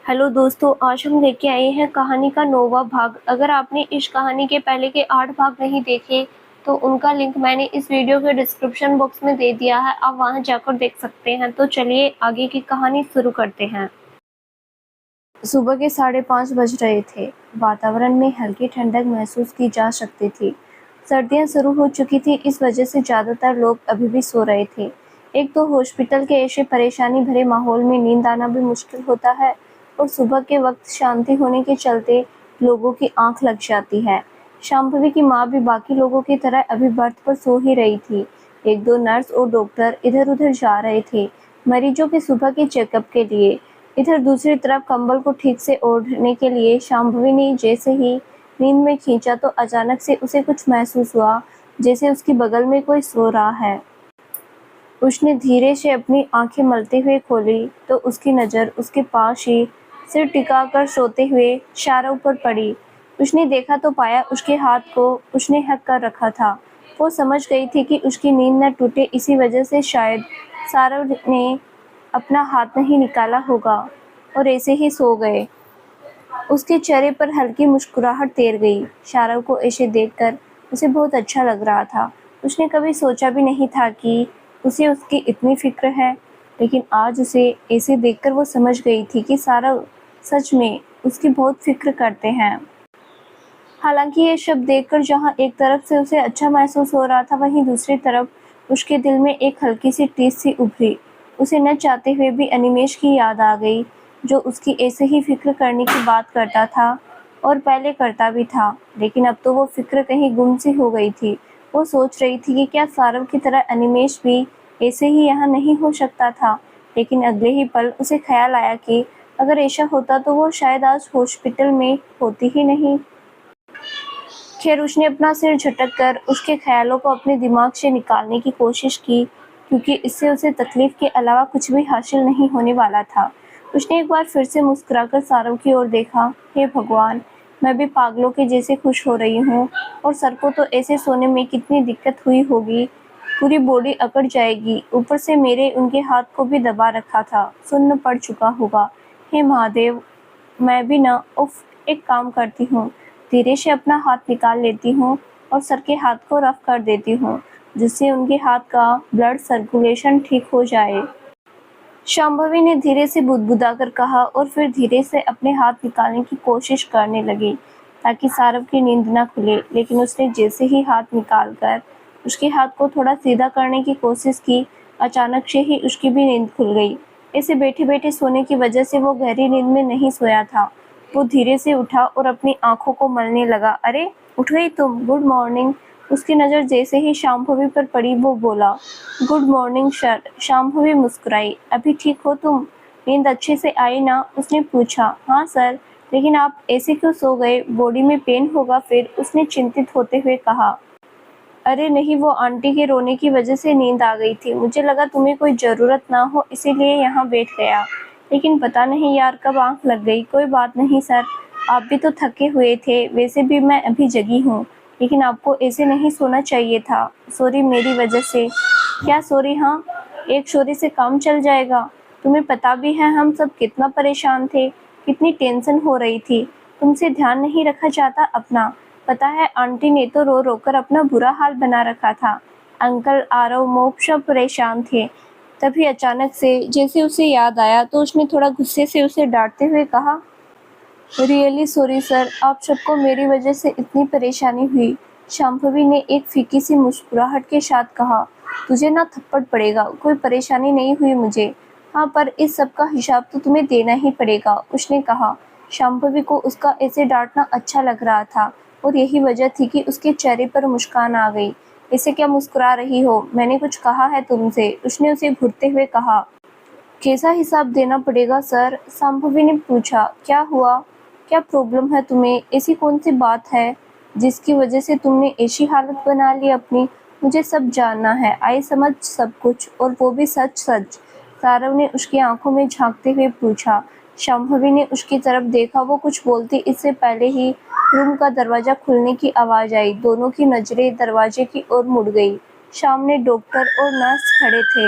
Hello दोस्तों, आज हम लेके आए हैं कहानी का 9वां भाग। अगर आपने इस कहानी के पहले के 8 भाग नहीं देखे तो उनका लिंक मैंने इस वीडियो के डिस्क्रिप्शन बॉक्स में दे दिया है, आप वहां जाकर देख सकते हैं। तो चलिए आगे की कहानी शुरू करते हैं। सुबह के 5:30 बज रहे थे। वातावरण में हल्की ठंडक महसूस की जा सकती थी। सर्दियां शुरू हो चुकी थी, इस वजह से ज़्यादातर लोग अभी भी सो रहे थे। एक तो हॉस्पिटल के ऐसे परेशानी भरे माहौल में नींद आना भी मुश्किल होता है और सुबह के वक्त शांति होने के चलते लोगों की आंख लग जाती है। शांभवी की माँ भी बाकी लोगों की तरह अभी बर्थ पर सो ही रही थी। एक दो नर्स और डॉक्टर इधर उधर जा रहे थे मरीजों के सुबह के चेकअप के लिए। इधर दूसरी तरफ कंबल को ठीक से ओढ़ने के लिए शांभवी ने जैसे ही नींद में खींचा तो अचानक से उसे कुछ महसूस हुआ, जैसे उसकी बगल में कोई सो रहा है। उसने धीरे से अपनी आंखें मलते हुए खोली तो उसकी नज़र उसके पास ही सिर टिकाकर सोते हुए शारव पर पड़ी। उसने देखा तो पाया उसके हाथ को उसने हक कर रखा था। वो समझ गई थी कि उसकी नींद न टूटे, इसी वजह से शायद शारव ने अपना हाथ नहीं निकाला होगा और ऐसे ही सो गए। उसके चेहरे पर हल्की मुस्कुराहट तैर गई। शारव को ऐसे देखकर उसे बहुत अच्छा लग रहा था। उसने कभी सोचा भी नहीं था कि उसे उसकी इतनी फिक्र है, लेकिन आज उसे ऐसे देखकर वो समझ गई थी कि शारव सच में उसकी बहुत फिक्र करते हैं। हालांकि ये शब्द देखकर जहाँ एक तरफ से उसे अच्छा महसूस हो रहा था, वहीं दूसरी तरफ उसके दिल में एक हल्की सी टीस सी उभरी। उसे न चाहते हुए भी अनिमेष की याद आ गई, जो उसकी ऐसे ही फिक्र करने की बात करता था और पहले करता भी था। लेकिन अब तो वो फिक्र कहीं गुम सी हो गई थी। वो सोच रही थी कि क्या सारव की तरह अनिमेष भी ऐसे ही यहाँ नहीं हो सकता था। लेकिन अगले ही पल उसे ख्याल आया कि अगर ऐसा होता तो वो शायद आज हॉस्पिटल में होती ही नहीं। खैर, उसने अपना सिर झटककर उसके ख्यालों को अपने दिमाग से निकालने की कोशिश की, क्योंकि इससे उसे तकलीफ के अलावा कुछ भी हासिल नहीं होने वाला था। उसने एक बार फिर से मुस्कुराकर सारव की ओर देखा। हे भगवान, मैं भी पागलों के जैसे खुश हो रही हूँ। और सर को तो ऐसे सोने में कितनी दिक्कत हुई होगी, पूरी बॉडी अकड़ जाएगी। ऊपर से मेरे उनके हाथ को भी दबा रखा था, सुन्न पड़ चुका होगा। हे महादेव, मैं भी ना, उफ, एक काम करती हूँ, धीरे से अपना हाथ निकाल लेती हूँ और सर के हाथ को रफ कर देती हूँ, जिससे उनके हाथ का ब्लड सर्कुलेशन ठीक हो जाए। शांभवी ने धीरे से बुदबुदाकर कहा और फिर धीरे से अपने हाथ निकालने की कोशिश करने लगी ताकि सारव की नींद न खुले। लेकिन उसने जैसे ही हाथ निकालकर उसके हाथ को थोड़ा सीधा करने की कोशिश की, अचानक से ही उसकी भी नींद खुल गई। ऐसे बैठे बैठे सोने की वजह से वो गहरी नींद में नहीं सोया था। वो धीरे से उठा और अपनी आंखों को मलने लगा। अरे, उठ गई तुम, गुड मॉर्निंग। उसकी नज़र जैसे ही शांभवी पर पड़ी वो बोला, गुड मॉर्निंग सर। शांभवी मुस्कुराई। अभी ठीक हो तुम? नींद अच्छे से आई ना? उसने पूछा। हाँ सर, लेकिन आप ऐसे क्यों सो गए? बॉडी में पेन होगा फिर, उसने चिंतित होते हुए कहा। अरे नहीं, वो आंटी के रोने की वजह से नींद आ गई थी। मुझे लगा तुम्हें कोई ज़रूरत ना हो, इसीलिए यहाँ बैठ गया। लेकिन पता नहीं यार कब आँख लग गई। कोई बात नहीं सर, आप भी तो थके हुए थे। वैसे भी मैं अभी जगी हूँ, लेकिन आपको ऐसे नहीं सोना चाहिए था। सॉरी, मेरी वजह से। क्या सॉरी? हाँ, एक सॉरी से काम चल जाएगा। तुम्हें पता भी है हम सब कितना परेशान थे, कितनी टेंशन हो रही थी। तुमसे ध्यान नहीं रखा जाता अपना। पता है, आंटी ने तो रो रो कर अपना बुरा हाल बना रखा था। अंकल, आरव, मोप सब परेशान थे। तभी अचानक से जैसे उसे याद आया तो उसने थोड़ा गुस्से से उसे डांटते हुए कहा, रियली सॉरी सर, आप सबको मेरी वजह से इतनी परेशानी हुई। शांभवी ने एक फीकी सी मुस्कुराहट के साथ कहा, तुझे ना थप्पड़ पड़ेगा, कोई परेशानी नहीं हुई मुझे। हाँ, पर इस सब का हिसाब तो तुम्हें देना ही पड़ेगा, उसने कहा। शांभवी को उसका ऐसे डांटना अच्छा लग रहा था और यही वजह थी कि उसके चेहरे पर मुस्कान आ गई। ऐसे क्या मुस्कुरा रही हो? मैंने कुछ कहा है तुमसे? उसने उसे घूरते हुए कहा। कैसा हिसाब देना पड़ेगा सर? शांभवी ने पूछा। क्या हुआ? क्या प्रॉब्लम है तुम्हें? ऐसी कौन सी बात है जिसकी वजह से तुमने ऐसी हालत बना ली अपनी? मुझे सब जानना है। आई समझ सब कुछ, और वो भी सच सच। सारव ने उसकी आंखों में झांकते हुए पूछा। शांभवी ने उसकी तरफ देखा। वो कुछ बोलती इससे पहले ही रूम का दरवाजा खुलने की आवाज आई। दोनों की नजरें दरवाजे की ओर मुड़ गई। सामने डॉक्टर और नर्स खड़े थे।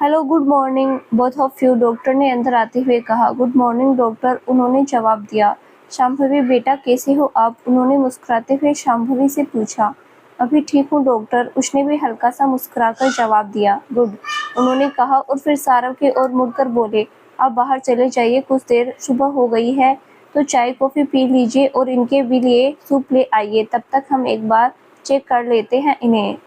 Hello, good morning both of you, doctor ने अंदर आते हुए कहा। गुड मॉर्निंग डॉक्टर, उन्होंने जवाब दिया। शांभवी बेटा कैसे हो आप? उन्होंने मुस्कुराते हुए शांभवी से पूछा। अभी ठीक हूँ डॉक्टर, उसने भी हल्का सा मुस्कुराकर जवाब दिया। गुड, उन्होंने कहा और फिर सारव की ओर मुड़कर बोले, आप बाहर चले जाइए, कुछ देर सुबह हो गई है तो चाय कॉफ़ी पी लीजिए और इनके भी लिए सूप ले आइए, तब तक हम एक बार चेक कर लेते हैं इन्हें।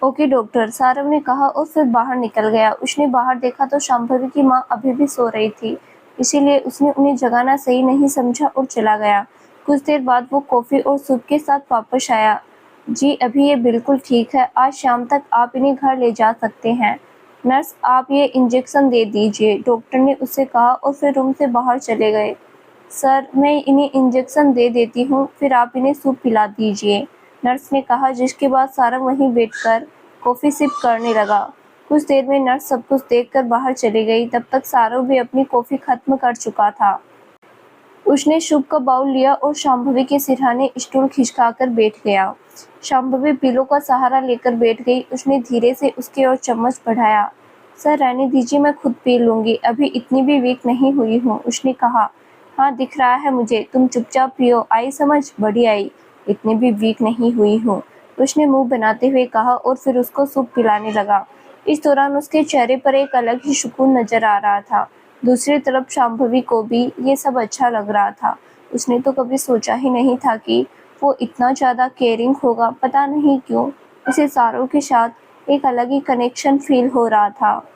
ओके डॉक्टर, सारव ने कहा और फिर बाहर निकल गया। उसने बाहर देखा तो शांभवी की माँ अभी भी सो रही थी, इसीलिए उसने उन्हें जगाना सही नहीं समझा और चला गया। कुछ देर बाद वो कॉफ़ी और सूप के साथ वापस आया। जी अभी ये बिल्कुल ठीक है, आज शाम तक आप इन्हें घर ले जा सकते हैं। नर्स आप ये इंजेक्शन दे दीजिए, डॉक्टर ने उससे कहा और फिर रूम से बाहर चले गए। सर मैं इन्हें इंजेक्शन दे देती हूँ, फिर आप इन्हें सूप पिला दीजिए, नर्स ने कहा, जिसके बाद सारंग वहीं बैठकर कॉफ़ी सिप करने लगा। कुछ देर में नर्स सब कुछ देखकर बाहर चली गई। तब तक सारंग भी अपनी कॉफ़ी खत्म कर चुका था। उसने सूप का बाउल लिया और शांभवी के सिरहाने स्टूल खिसकाकर बैठ गया। शांभवी पिलो का सहारा लेकर बैठ गई। उसने धीरे से उसकी ओर चम्मच बढ़ाया। सर रहने दीजिए, मैं खुद पी लूँगी, अभी इतनी भी वीक नहीं हुई हूँ, उसने कहा। हाँ दिख रहा है मुझे, तुम चुपचाप पियो, आई समझ? बड़ी आई, इतनी भी वीक नहीं हुई हूँ, उसने मुंह बनाते हुए कहा और फिर उसको सूप पिलाने लगा। इस दौरान उसके चेहरे पर एक अलग ही सुकून नजर आ रहा था। दूसरी तरफ शांभवी को भी ये सब अच्छा लग रहा था। उसने तो कभी सोचा ही नहीं था कि वो इतना ज़्यादा केयरिंग होगा। पता नहीं क्यों उसे सारों के साथ एक अलग ही कनेक्शन फील हो रहा था,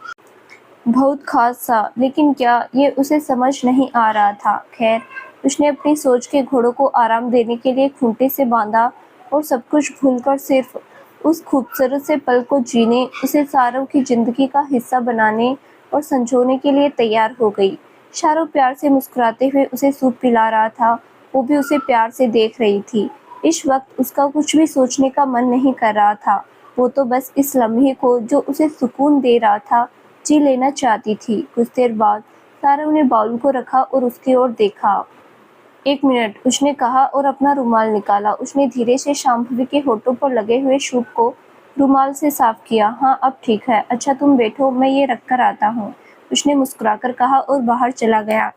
बहुत खास सा, लेकिन क्या ये उसे समझ नहीं आ रहा था। खैर, उसने अपनी सोच के घोड़ों को आराम देने के लिए खूंटे से बांधा और सब कुछ भूलकर सिर्फ उस खूबसूरत से पल को जीने, उसे सारव की जिंदगी का हिस्सा बनाने और संजोने के लिए तैयार हो गई। शाहरुख प्यार से मुस्कुराते हुए उसे सूप पिला रहा था, वो भी उसे प्यार से देख रही थी। इस वक्त उसका कुछ भी सोचने का मन नहीं कर रहा था, वो तो बस इस लम्हे को जो उसे सुकून दे रहा था जी लेना चाहती थी। कुछ देर बाद सारव ने बाउल को रखा और उसकी ओर देखा। एक मिनट, उसने कहा और अपना रुमाल निकाला। उसने धीरे से शांभवी के होठों पर लगे हुए सूप को रुमाल से साफ किया। हाँ अब ठीक है, अच्छा तुम बैठो, मैं ये रख कर आता हूँ, उसने मुस्कुराकर कहा और बाहर चला गया।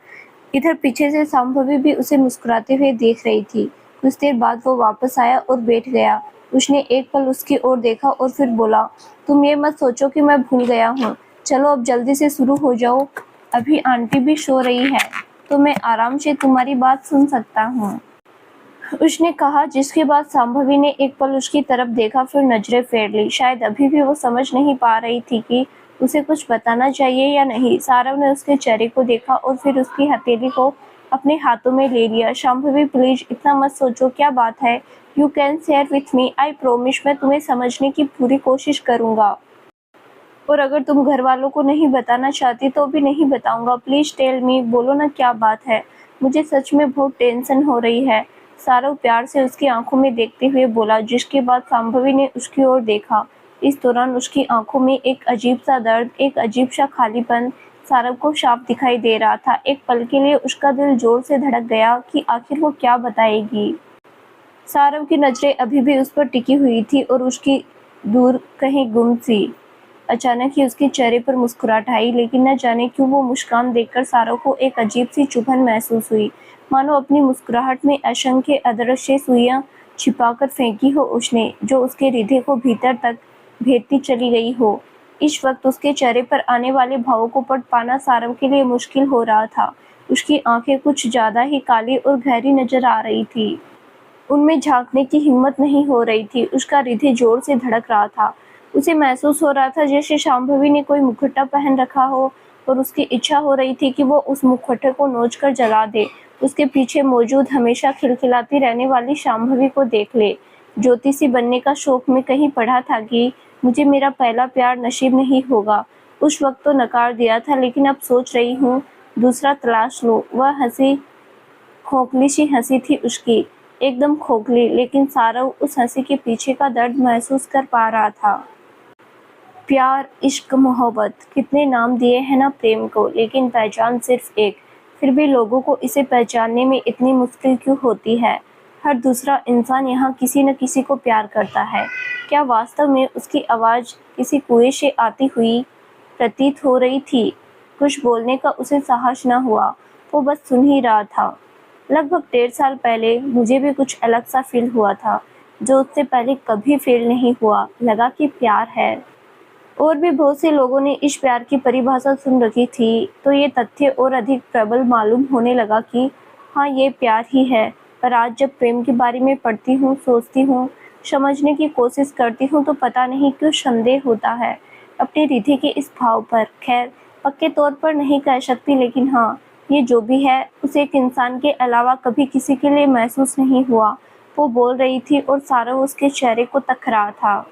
इधर पीछे से शांभवी भी उसे मुस्कुराते हुए देख रही थी। कुछ देर बाद वो वापस आया और बैठ गया। उसने एक पल उसकी ओर देखा और फिर बोला, तुम ये मत सोचो कि मैं भूल गया हूँ, चलो अब जल्दी से शुरू हो जाओ, अभी आंटी भी सो रही है तो मैं आराम से तुम्हारी बात सुन सकता हूँ, उसने कहा। जिसके बाद शांभवी ने एक पल उसकी तरफ देखा, फिर नजरें फेर ली। शायद अभी भी वो समझ नहीं पा रही थी कि उसे कुछ बताना चाहिए या नहीं। सारव ने उसके चेहरे को देखा और फिर उसकी हथेली को अपने हाथों में ले लिया। शांभवी प्लीज इतना मत सोचो, क्या बात है, you can share with me, I promise, मैं तुम्हें समझने की पूरी कोशिश करूंगा और अगर तुम घर वालों को नहीं बताना चाहती तो भी नहीं बताऊंगा। प्लीज टेल मी, बोलो ना क्या बात है, मुझे सच में बहुत टेंशन हो रही है, सारव प्यार से उसकी आंखों में देखते हुए बोला। जिसके बाद शांभवी ने उसकी ओर देखा। इस दौरान उसकी आंखों में एक अजीब सा दर्द, एक अजीब सा खालीपन सारव को साफ दिखाई दे रहा था। एक पल के लिए उसका दिल जोर से धड़क गया कि आखिर वो क्या बताएगी। सारव की नजरें अभी भी उस पर टिकी हुई थी और उसकी दूर कहीं गुम सी। अचानक ही उसके चेहरे पर मुस्कुराहट आई, लेकिन न जाने क्यों वो मुस्कान देखकर सारव को एक अजीब सी चुभन महसूस हुई, मानो अपनी मुस्कुराहट में असंख्य अदृश्य सुइयां छिपाकर फेंकी हो उसने, जो उसके हृदय को भीतर तक भेदती चली गई हो। इस वक्त उसके चेहरे पर आने वाले भावों को पढ़ पाना सारव के लिए मुश्किल हो रहा था। उसकी आंखें कुछ ज्यादा ही काली और गहरी नजर आ रही थी, उनमें झांकने की हिम्मत नहीं हो रही थी। उसका हृदय जोर से धड़क रहा था। उसे महसूस हो रहा था जैसे शांभवी ने कोई मुखौटा पहन रखा हो और उसकी इच्छा हो रही थी कि वो उस मुखौटे को नोचकर जला दे, उसके पीछे मौजूद हमेशा खिलखिलाती रहने वाली शांभवी को देख ले। ज्योतिषी बनने का शौक में कहीं पढ़ा था कि मुझे मेरा पहला प्यार नसीब नहीं होगा। उस वक्त तो नकार दिया था, लेकिन अब सोच रही हूँ दूसरा तलाश लो। वह हंसी, खोखली सी हंसी थी उसकी, एकदम खोखली, लेकिन सारव उस हंसी के पीछे का दर्द महसूस कर पा रहा था। प्यार, इश्क, मोहब्बत, कितने नाम दिए हैं ना प्रेम को, लेकिन पहचान सिर्फ एक। फिर भी लोगों को इसे पहचानने में इतनी मुश्किल क्यों होती है? हर दूसरा इंसान यहाँ किसी न किसी को प्यार करता है। क्या वास्तव में उसकी आवाज़ किसी कुएं से आती हुई प्रतीत हो रही थी। कुछ बोलने का उसे साहस न हुआ, वो बस सुन ही रहा था। लगभग 1.5 साल पहले मुझे भी कुछ अलग सा फील हुआ था, जो उससे पहले कभी फील नहीं हुआ। लगा कि प्यार है। और भी बहुत से लोगों ने इस प्यार की परिभाषा सुन रखी थी, तो ये तथ्य और अधिक प्रबल मालूम होने लगा कि हाँ, ये प्यार ही है। पर आज जब प्रेम के बारे में पढ़ती हूँ, सोचती हूँ, समझने की कोशिश करती हूँ, तो पता नहीं क्यों संदेह होता है अपनी रिधि के इस भाव पर। खैर, पक्के तौर पर नहीं कह सकती, लेकिन हाँ, ये जो भी है, उसे एक इंसान के अलावा कभी किसी के लिए महसूस नहीं हुआ। वो बोल रही थी और सारा उसके चेहरे को तक रहा था।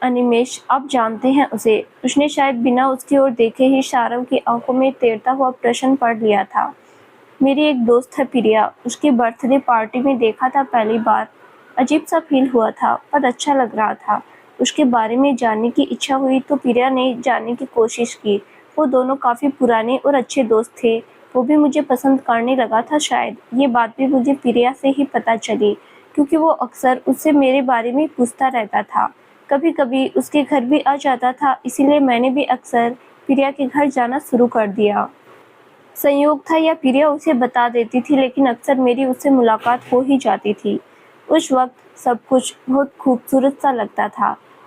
अनिमेष, आप जानते हैं उसे? उसने शायद बिना उसकी ओर देखे ही शारव की आंखों में तैरता हुआ प्रश्न पढ़ लिया था। मेरी एक दोस्त है प्रिया, उसकी बर्थडे पार्टी में देखा था पहली बार। अजीब सा फील हुआ था, पर अच्छा लग रहा था। उसके बारे में जानने की इच्छा हुई तो प्रिया ने जानने की कोशिश की। वो दोनों काफ़ी पुराने और अच्छे दोस्त थे। वो भी मुझे पसंद करने लगा था शायद। ये बात भी मुझे प्रिया से ही पता चली, क्योंकि वो अक्सर उससे मेरे बारे में पूछता रहता था। कभी कभी उसके घर भी आ जाता था, इसीलिए मैंने भी अक्सर प्रिया के घर जाना शुरू कर दिया। संयोग था या प्रिया उसे बता देती थी, लेकिन अक्सर मेरी उससे मुलाकात हो ही जाती थी। उस वक्त सब कुछ बहुत खूबसूरत सा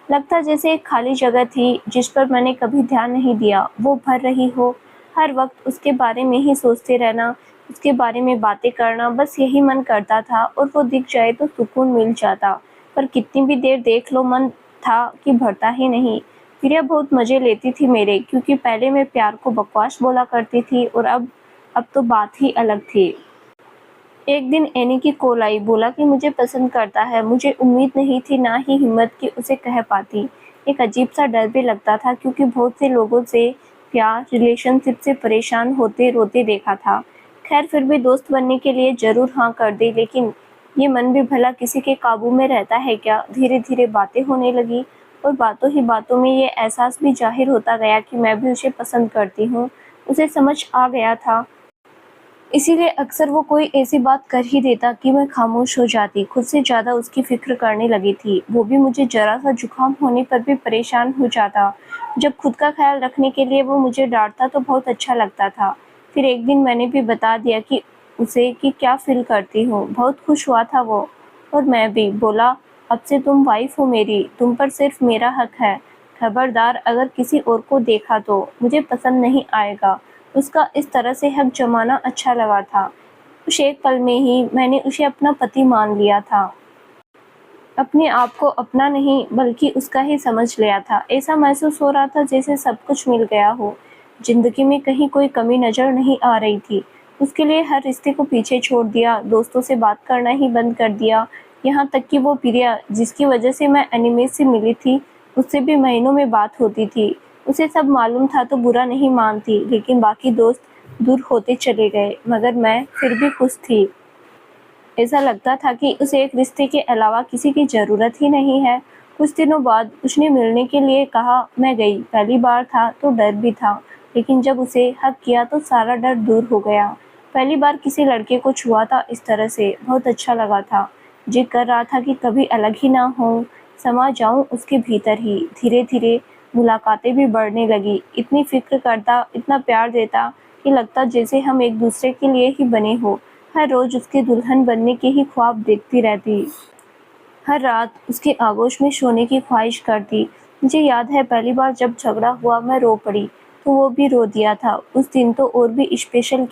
लगता जैसे एक खाली जगह थी जिस पर मैंने कभी ध्यान नहीं दिया, वो भर रही हो। हर वक्त उसके बारे में ही सोचते रहना, उसके बारे में बातें करना, बस यही मन करता था। और वो दिख जाए तो सुकून मिल जाता, पर कितनी भी देर देख लो, मन था कि भरता ही नहीं। प्रिया बहुत मज़े लेती थी मेरे, क्योंकि पहले मैं प्यार को बकवास बोला करती थी, और अब तो बात ही अलग थी। एक दिन एनी की कॉल आई, बोला कि मुझे पसंद करता है। मुझे उम्मीद नहीं थी, ना ही हिम्मत कि उसे कह पाती। एक अजीब सा डर भी लगता था, क्योंकि बहुत से लोगों से प्यार रिलेशनशिप से परेशान होते रोते देखा था। खैर, फिर भी दोस्त बनने के लिए ज़रूर हाँ कर दी। लेकिन ये मन भी भला किसी के काबू में रहता है क्या? धीरे धीरे बातें होने लगी, और बातों ही बातों में ये एहसास भी जाहिर होता गया कि मैं भी उसे पसंद करती हूँ। उसे समझ आ गया था, इसीलिए अक्सर वो कोई ऐसी बात कर ही देता कि मैं खामोश हो जाती। खुद से ज़्यादा उसकी फिक्र करने लगी थी। वो भी मुझे ज़रा सा जुकाम होने पर भी परेशान हो जाता। जब खुद का ख्याल रखने के लिए वो मुझे डांटता तो बहुत अच्छा लगता था। फिर एक दिन मैंने भी बता दिया कि उसे कि क्या फील करती हूँ। बहुत खुश हुआ था वो, और मैं भी। बोला, अब से तुम वाइफ हो मेरी, तुम पर सिर्फ मेरा हक है। खबरदार, अगर किसी और को देखा तो मुझे पसंद नहीं आएगा। उसका इस तरह से हक जमाना अच्छा लगा था। उस एक पल में ही मैंने उसे अपना पति मान लिया था। अपने आप को अपना नहीं, बल्कि उसका ही समझ लिया था। ऐसा महसूस हो रहा था जैसे सब कुछ मिल गया हो। जिंदगी में कहीं कोई कमी नजर नहीं आ रही थी। उसके लिए हर रिश्ते को पीछे छोड़ दिया, दोस्तों से बात करना ही बंद कर दिया। यहाँ तक कि वो प्रिया, जिसकी वजह से मैं एनिमेस से मिली थी, उससे भी महीनों में बात होती थी। उसे सब मालूम था तो बुरा नहीं मानती, लेकिन बाकी दोस्त दूर होते चले गए, मगर मैं फिर भी खुश थी। ऐसा लगता था कि उसे एक रिश्ते के अलावा किसी की ज़रूरत ही नहीं है। कुछ दिनों बाद उसने मिलने के लिए कहा। मैं गई। पहली बार था तो डर भी था, लेकिन जब उसे हग किया तो सारा डर दूर हो गया। पहली बार किसी लड़के को छुआ था इस तरह से, बहुत अच्छा लगा था। जी कर रहा था कि कभी अलग ही ना हो, समा जाऊं उसके भीतर ही। धीरे धीरे मुलाकातें भी बढ़ने लगी। इतनी फिक्र करता, इतना प्यार देता कि लगता जैसे हम एक दूसरे के लिए ही बने हो। हर रोज उसके दुल्हन बनने के ही ख्वाब देखती रहती। हर रात उसके आगोश में सोने की ख्वाहिश करती। मुझे याद है पहली बार जब झगड़ा हुआ, मैं रो पड़ी, तो वो भी रो दिया था। उस दिन तो और भी स्पेशल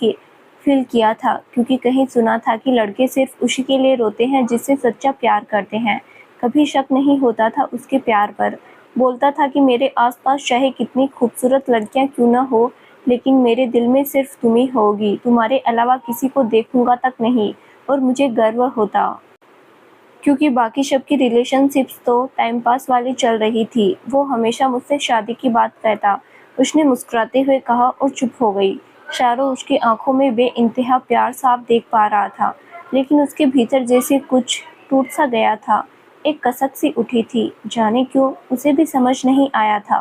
फील किया था, क्योंकि कहीं सुना था कि लड़के सिर्फ उसी के लिए रोते हैं जिससे सच्चा प्यार करते हैं। कभी शक नहीं होता था उसके प्यार पर। बोलता था कि मेरे आसपास चाहे कितनी खूबसूरत लड़कियां क्यों ना हो, लेकिन मेरे दिल में सिर्फ तुम ही होगी। तुम्हारे अलावा किसी को देखूंगा तक नहीं। और मुझे गर्व होता, क्योंकि बाकी सबकी रिलेशनशिप्स तो टाइम पास वाली चल रही थी। वो हमेशा मुझसे शादी की बात कहता। उसने मुस्कुराते हुए कहा और चुप हो गई। शारो उसकी आंखों में बेइंतहा प्यार साफ देख पा रहा था, लेकिन उसके भीतर जैसे कुछ टूट सा गया था। एक कसक सी उठी थी, जाने क्यों उसे भी समझ नहीं आया था।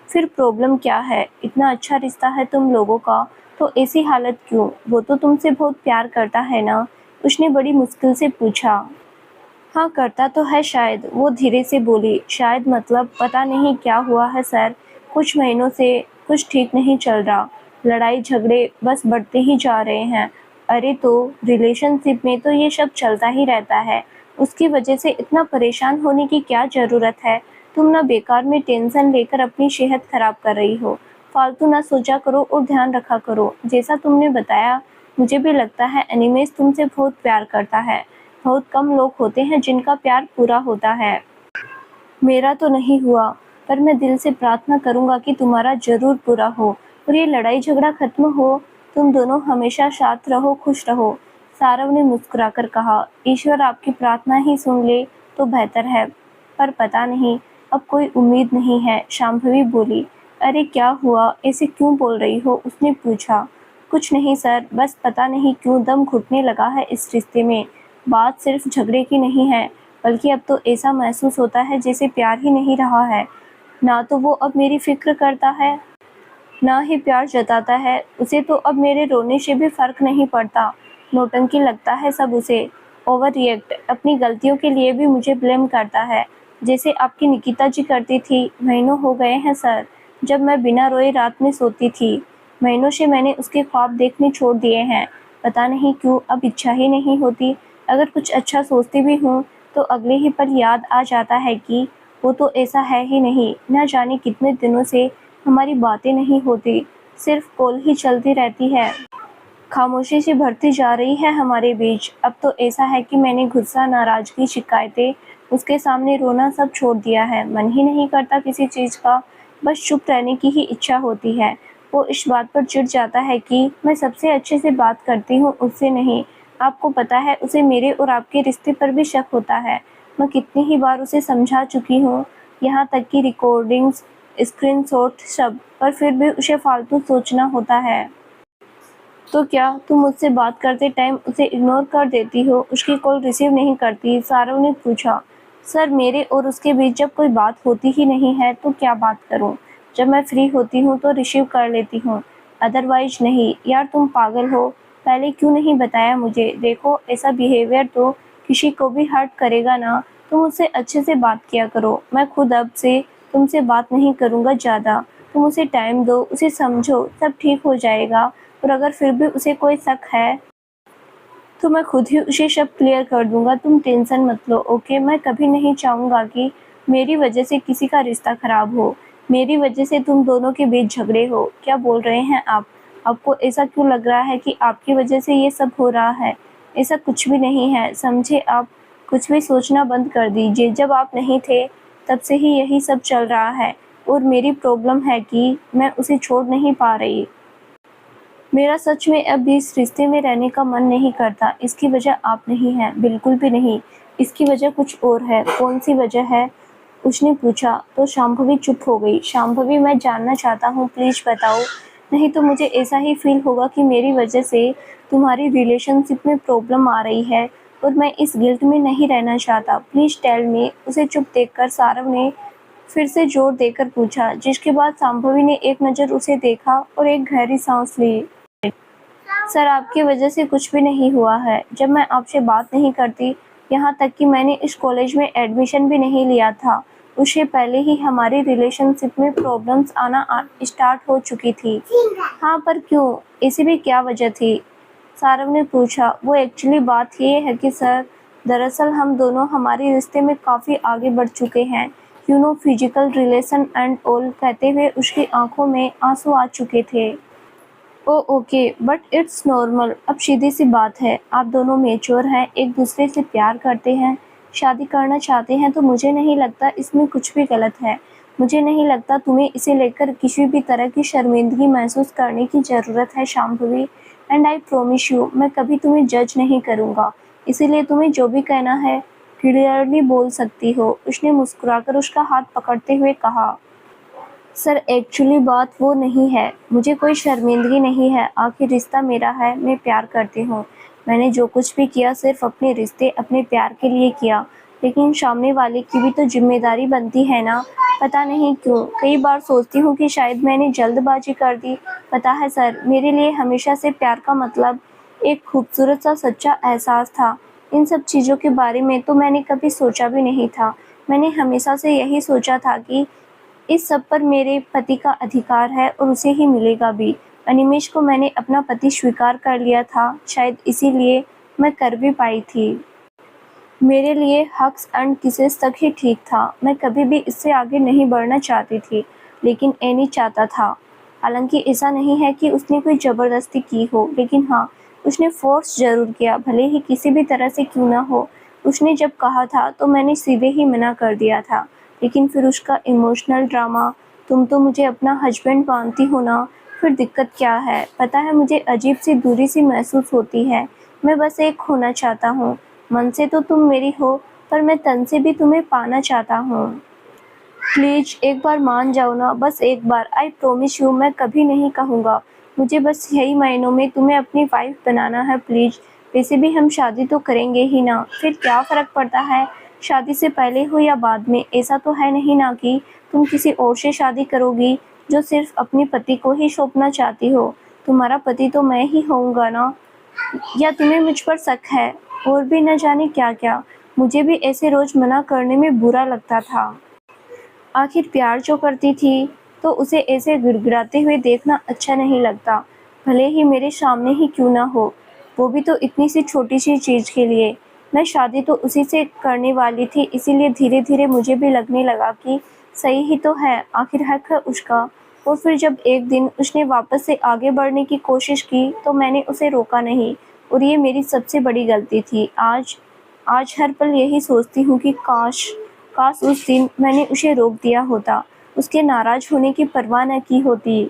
फिर प्रॉब्लम क्या है? इतना अच्छा रिश्ता है तुम लोगों का, तो ऐसी हालत क्यों? वो तो तुमसे बहुत प्यार करता है ना? उसने बड़ी मुश्किल से पूछा। हाँ, करता तो है शायद, वो धीरे से बोली। शायद मतलब पता नहीं क्या हुआ है सर, कुछ महीनों से कुछ ठीक नहीं चल रहा, लड़ाई झगड़े बस बढ़ते ही जा रहे हैं। अरे तो रिलेशनशिप में तो ये सब चलता ही रहता है, उसकी वजह से इतना परेशान होने की क्या ज़रूरत है। तुम ना बेकार में टेंशन लेकर अपनी सेहत खराब कर रही हो। फालतू ना सोचा करो और ध्यान रखा करो। जैसा तुमने बताया, मुझे भी लगता है एनिमेस तुमसे बहुत प्यार करता है। बहुत कम लोग होते हैं जिनका प्यार पूरा होता है। मेरा तो नहीं हुआ, पर मैं दिल से प्रार्थना करूंगा कि तुम्हारा जरूर पूरा हो और ये लड़ाई झगड़ा खत्म हो। तुम दोनों हमेशा साथ रहो, खुश रहो। सारव ने मुस्कुराकर कहा। ईश्वर आपकी प्रार्थना ही सुन ले तो बेहतर है, पर पता नहीं, अब कोई उम्मीद नहीं है, शांभवी बोली। अरे क्या हुआ, ऐसे क्यों बोल रही हो, उसने पूछा। कुछ नहीं सर, बस पता नहीं क्यों दम घुटने लगा है इस रिश्ते में। बात सिर्फ झगड़े की नहीं है, बल्कि अब तो ऐसा महसूस होता है जैसे प्यार ही नहीं रहा है। ना तो वो अब मेरी फिक्र करता है, ना ही प्यार जताता है। उसे तो अब मेरे रोने से भी फर्क नहीं पड़ता। नौटंकी लगता है सब उसे। ओवर रिएक्ट, अपनी गलतियों के लिए भी मुझे ब्लेम करता है, जैसे आपकी निकिता जी करती थी। महीनों हो गए हैं सर, जब मैं बिना रोए रात में सोती थी। महीनों से मैंने उसके ख्वाब देखने छोड़ दिए हैं। पता नहीं क्यों अब इच्छा ही नहीं होती। अगर कुछ अच्छा सोचती भी हूँ तो अगले ही पल याद आ जाता है कि वो तो ऐसा है ही नहीं। न जाने कितने दिनों से हमारी बातें नहीं होती, सिर्फ कॉल ही चलती रहती है। खामोशी सी बढ़ती जा रही है हमारे बीच। अब तो ऐसा है कि मैंने गुस्सा, नाराजगी, शिकायतें, उसके सामने रोना सब छोड़ दिया है। मन ही नहीं करता किसी चीज़ का, बस चुप रहने की ही इच्छा होती है। वो इस बात पर चिढ़ जाता है कि मैं सबसे अच्छे से बात करती हूँ, उससे नहीं। आपको पता है, उसे मेरे और आपके रिश्ते पर भी शक होता है। मैं कितनी ही बार उसे समझा चुकी हूँ, यहाँ तक कि रिकॉर्डिंग्स, स्क्रीनशॉट सब, पर फिर भी उसे फालतू सोचना होता है। तो क्या तुम मुझसे बात करते टाइम उसे इग्नोर कर देती हो, उसकी कॉल रिसीव नहीं करती? सारव ने पूछा। सर, मेरे और उसके बीच जब कोई बात होती ही नहीं है तो क्या बात करूं? जब मैं फ्री होती हूं तो रिसीव कर लेती हूं, अदरवाइज नहीं। यार तुम पागल हो, पहले क्यों नहीं बताया मुझे? देखो, ऐसा बिहेवियर तो किसी को भी हर्ट करेगा ना। तुम उससे अच्छे से बात किया करो। मैं खुद अब से तुमसे बात नहीं करूँगा ज़्यादा। तुम उसे टाइम दो, उसे समझो, सब ठीक हो जाएगा। और अगर फिर भी उसे कोई शक है तो मैं खुद ही उसे सब क्लियर कर दूंगा। तुम टेंशन मत लो, ओके? मैं कभी नहीं चाहूँगा कि मेरी वजह से किसी का रिश्ता खराब हो, मेरी वजह से तुम दोनों के बीच झगड़े हो। क्या बोल रहे हैं आप? आपको ऐसा क्यों लग रहा है कि आपकी वजह से ये सब हो रहा है? ऐसा कुछ भी नहीं है, समझे आप? कुछ भी सोचना बंद कर दीजिए। जब आप नहीं थे तब से ही यही सब चल रहा है, और मेरी प्रॉब्लम है कि मैं उसे छोड़ नहीं पा रही। मेरा सच में अब भी इस रिश्ते में रहने का मन नहीं करता। इसकी वजह आप नहीं हैं, बिल्कुल भी नहीं। इसकी वजह कुछ और है। कौन सी वजह है? उसने पूछा तो शांभवी चुप हो गई। शांभवी, मैं जानना चाहता हूँ, प्लीज बताओ, नहीं तो मुझे ऐसा ही फील होगा कि मेरी वजह से तुम्हारी रिलेशनशिप में प्रॉब्लम आ रही है, और मैं इस गिल्ट में नहीं रहना चाहता। Please tell me. उसे चुप देखकर सारव ने फिर से जोर देकर पूछा, जिसके बाद शांभवी ने एक नज़र उसे देखा और एक गहरी सांस ली। सर, आपकी वजह से कुछ भी नहीं हुआ है। जब मैं आपसे बात नहीं करती, यहाँ तक कि मैंने इस कॉलेज में एडमिशन भी नहीं लिया था, उससे पहले ही हमारी रिलेशनशिप में प्रॉब्लम्स आना स्टार्ट हो चुकी थी। हाँ, पर क्यों? ऐसी भी क्या वजह थी? सारव ने पूछा। वो एक्चुअली बात ये है कि सर, दरअसल हम दोनों हमारे रिश्ते में काफ़ी आगे बढ़ चुके हैं। फिजिकल रिलेशन एंड ऑल, कहते हुए उसकी आंखों में आंसू आ चुके थे। ओ ओके, बट इट्स नॉर्मल। अब सीधी सी बात है, आप दोनों मेच्योर हैं, एक दूसरे से प्यार करते हैं, शादी करना चाहते हैं, तो मुझे नहीं लगता इसमें कुछ भी गलत है। मुझे नहीं लगता तुम्हें इसे लेकर किसी भी तरह की शर्मिंदगी महसूस करने की ज़रूरत है Shambhavi. And I promise you, मैं कभी तुम्हें जज नहीं करूँगा। इसीलिए तुम्हें जो भी कहना है क्लियरली बोल सकती हो। उसने मुस्कुराकर उसका हाथ पकड़ते हुए कहा। सर, एक्चुअली बात वो नहीं है, मुझे कोई शर्मिंदगी नहीं है। आखिर रिश्ता मेरा है, मैं प्यार करती हूँ। मैंने जो कुछ भी किया सिर्फ अपने रिश्ते, अपने प्यार के लिए किया, लेकिन सामने वाले की भी तो जिम्मेदारी बनती है ना। पता नहीं क्यों कई बार सोचती हूँ कि शायद मैंने जल्दबाजी कर दी। पता है सर, मेरे लिए हमेशा से प्यार का मतलब एक खूबसूरत सा सच्चा एहसास था। इन सब चीज़ों के बारे में तो मैंने कभी सोचा भी नहीं था। मैंने हमेशा से यही सोचा था कि इस सब पर मेरे पति का अधिकार है और उसे ही मिलेगा भी। अनिमेष को मैंने अपना पति स्वीकार कर लिया था, शायद इसीलिए मैं कर भी पाई थी। मेरे लिए हग्स एंड किसेस तक ही ठीक था। मैं कभी भी इससे आगे नहीं बढ़ना चाहती थी, लेकिन एनी चाहता था। हालांकि ऐसा नहीं है कि उसने कोई ज़बरदस्ती की हो, लेकिन हाँ, उसने फोर्स ज़रूर किया, भले ही किसी भी तरह से क्यों ना हो। उसने जब कहा था तो मैंने सीधे ही मना कर दिया था, लेकिन फिर उसका इमोशनल ड्रामा, तुम तो मुझे अपना हस्बैंड मानती हो ना, फिर दिक्कत क्या है? पता है, मुझे अजीब सी दूरी सी महसूस होती है। मैं बस एक होना चाहता हूँ। मन से तो तुम मेरी हो, पर मैं तन से भी तुम्हें पाना चाहता हूँ। प्लीज एक बार मान जाओ ना, बस एक बार। आई प्रॉमिस यू, मैं कभी नहीं कहूँगा। मुझे बस यही महीनों में तुम्हें अपनी वाइफ बनाना है प्लीज। वैसे भी हम शादी तो करेंगे ही ना, फिर क्या फ़र्क पड़ता है शादी से पहले हो या बाद में। ऐसा तो है नहीं ना कि तुम किसी और से शादी करोगी जो सिर्फ अपने पति को ही सौंपना चाहती हो। तुम्हारा पति तो मैं ही होऊंगा ना। या तुम्हें मुझ पर शक है? और भी न जाने क्या क्या। मुझे भी ऐसे रोज मना करने में बुरा लगता था। आखिर प्यार जो करती थी तो उसे ऐसे गिड़गिड़ाते हुए देखना अच्छा नहीं लगता, भले ही मेरे सामने ही क्यों ना हो। वो भी तो इतनी सी छोटी सी चीज़ के लिए। मैं शादी तो उसी से करने वाली थी, इसीलिए धीरे धीरे मुझे भी लगने लगा कि सही ही तो है, आखिर हक है उसका। और फिर जब एक दिन उसने वापस से आगे बढ़ने की कोशिश की तो मैंने उसे रोका नहीं, और ये मेरी सबसे बड़ी गलती थी। आज आज हर पल यही सोचती हूँ कि काश काश उस दिन मैंने उसे रोक दिया होता, उसके नाराज़ होने की परवाह न की होती,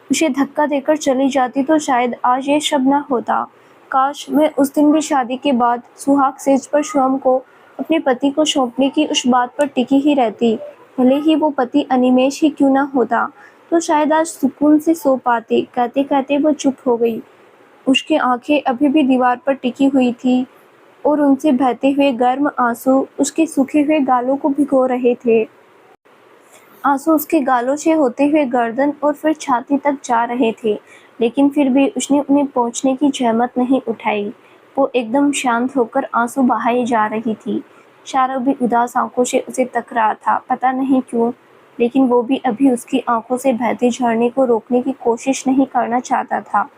उसे धक्का देकर चली जाती तो शायद आज ये सब ना होता। काश मैं उस दिन भी शादी के बाद सुहाग सेज पर स्वयं को अपने पति को सौंपने की उस बात पर टिकी ही रहती। भले ही वो पति अनिमेष ही क्यों ना होता, तो शायद आज सुकून से सो पाती। कहते कहते वो चुप हो गई। उसकी आंखें अभी भी दीवार पर टिकी हुई थी और उनसे बहते हुए गर्म आंसू उसके सूखे हुए गालों को भिगो रहे थे। आंसू उसके गालों से होते हुए गर्दन और फिर छाती तक जा रहे थे, लेकिन फिर भी उसने उन्हें पोंछने की जहमत नहीं उठाई। वो एकदम शांत होकर आंसू बहाए जा रही थी। शारव भी उदास आंखों से उसे तक रहा था, पता नहीं क्यों, लेकिन वो भी अभी उसकी आंखों से बहते झरने को रोकने की कोशिश नहीं करना चाहता था।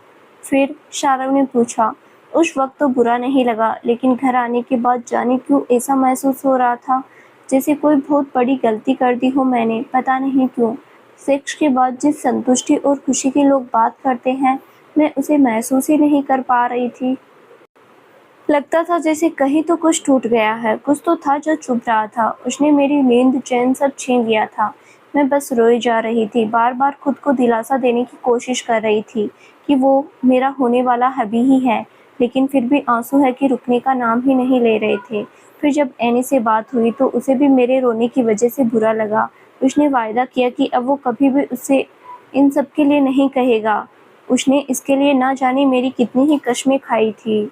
फिर शारव ने पूछा, उस वक्त तो बुरा नहीं लगा, लेकिन घर आने के बाद जाने क्यों ऐसा महसूस हो रहा था जैसे कोई बहुत बड़ी गलती कर दी हो मैंने, पता नहीं क्यों। सेक्स के बाद जिस संतुष्टि और खुशी की लोग बात करते हैं, मैं उसे महसूस ही नहीं कर पा रही थी। लगता था जैसे कहीं तो कुछ टूट गया है, कुछ तो था जो चुभ रहा था। उसने मेरी नींद चैन सब छीन लिया था। मैं बस रोई जा रही थी, बार बार खुद को दिलासा देने की कोशिश कर रही थी कि वो मेरा होने वाला हबी ही है, लेकिन फिर भी आंसू है कि रुकने का नाम ही नहीं ले रहे थे। फिर जब एनी से बात हुई तो उसे भी मेरे रोने की वजह से बुरा लगा। उसने वायदा किया कि अब वो कभी भी उससे इन सब के लिए नहीं कहेगा। उसने इसके लिए ना जाने मेरी कितनी ही कस्में खाई थी।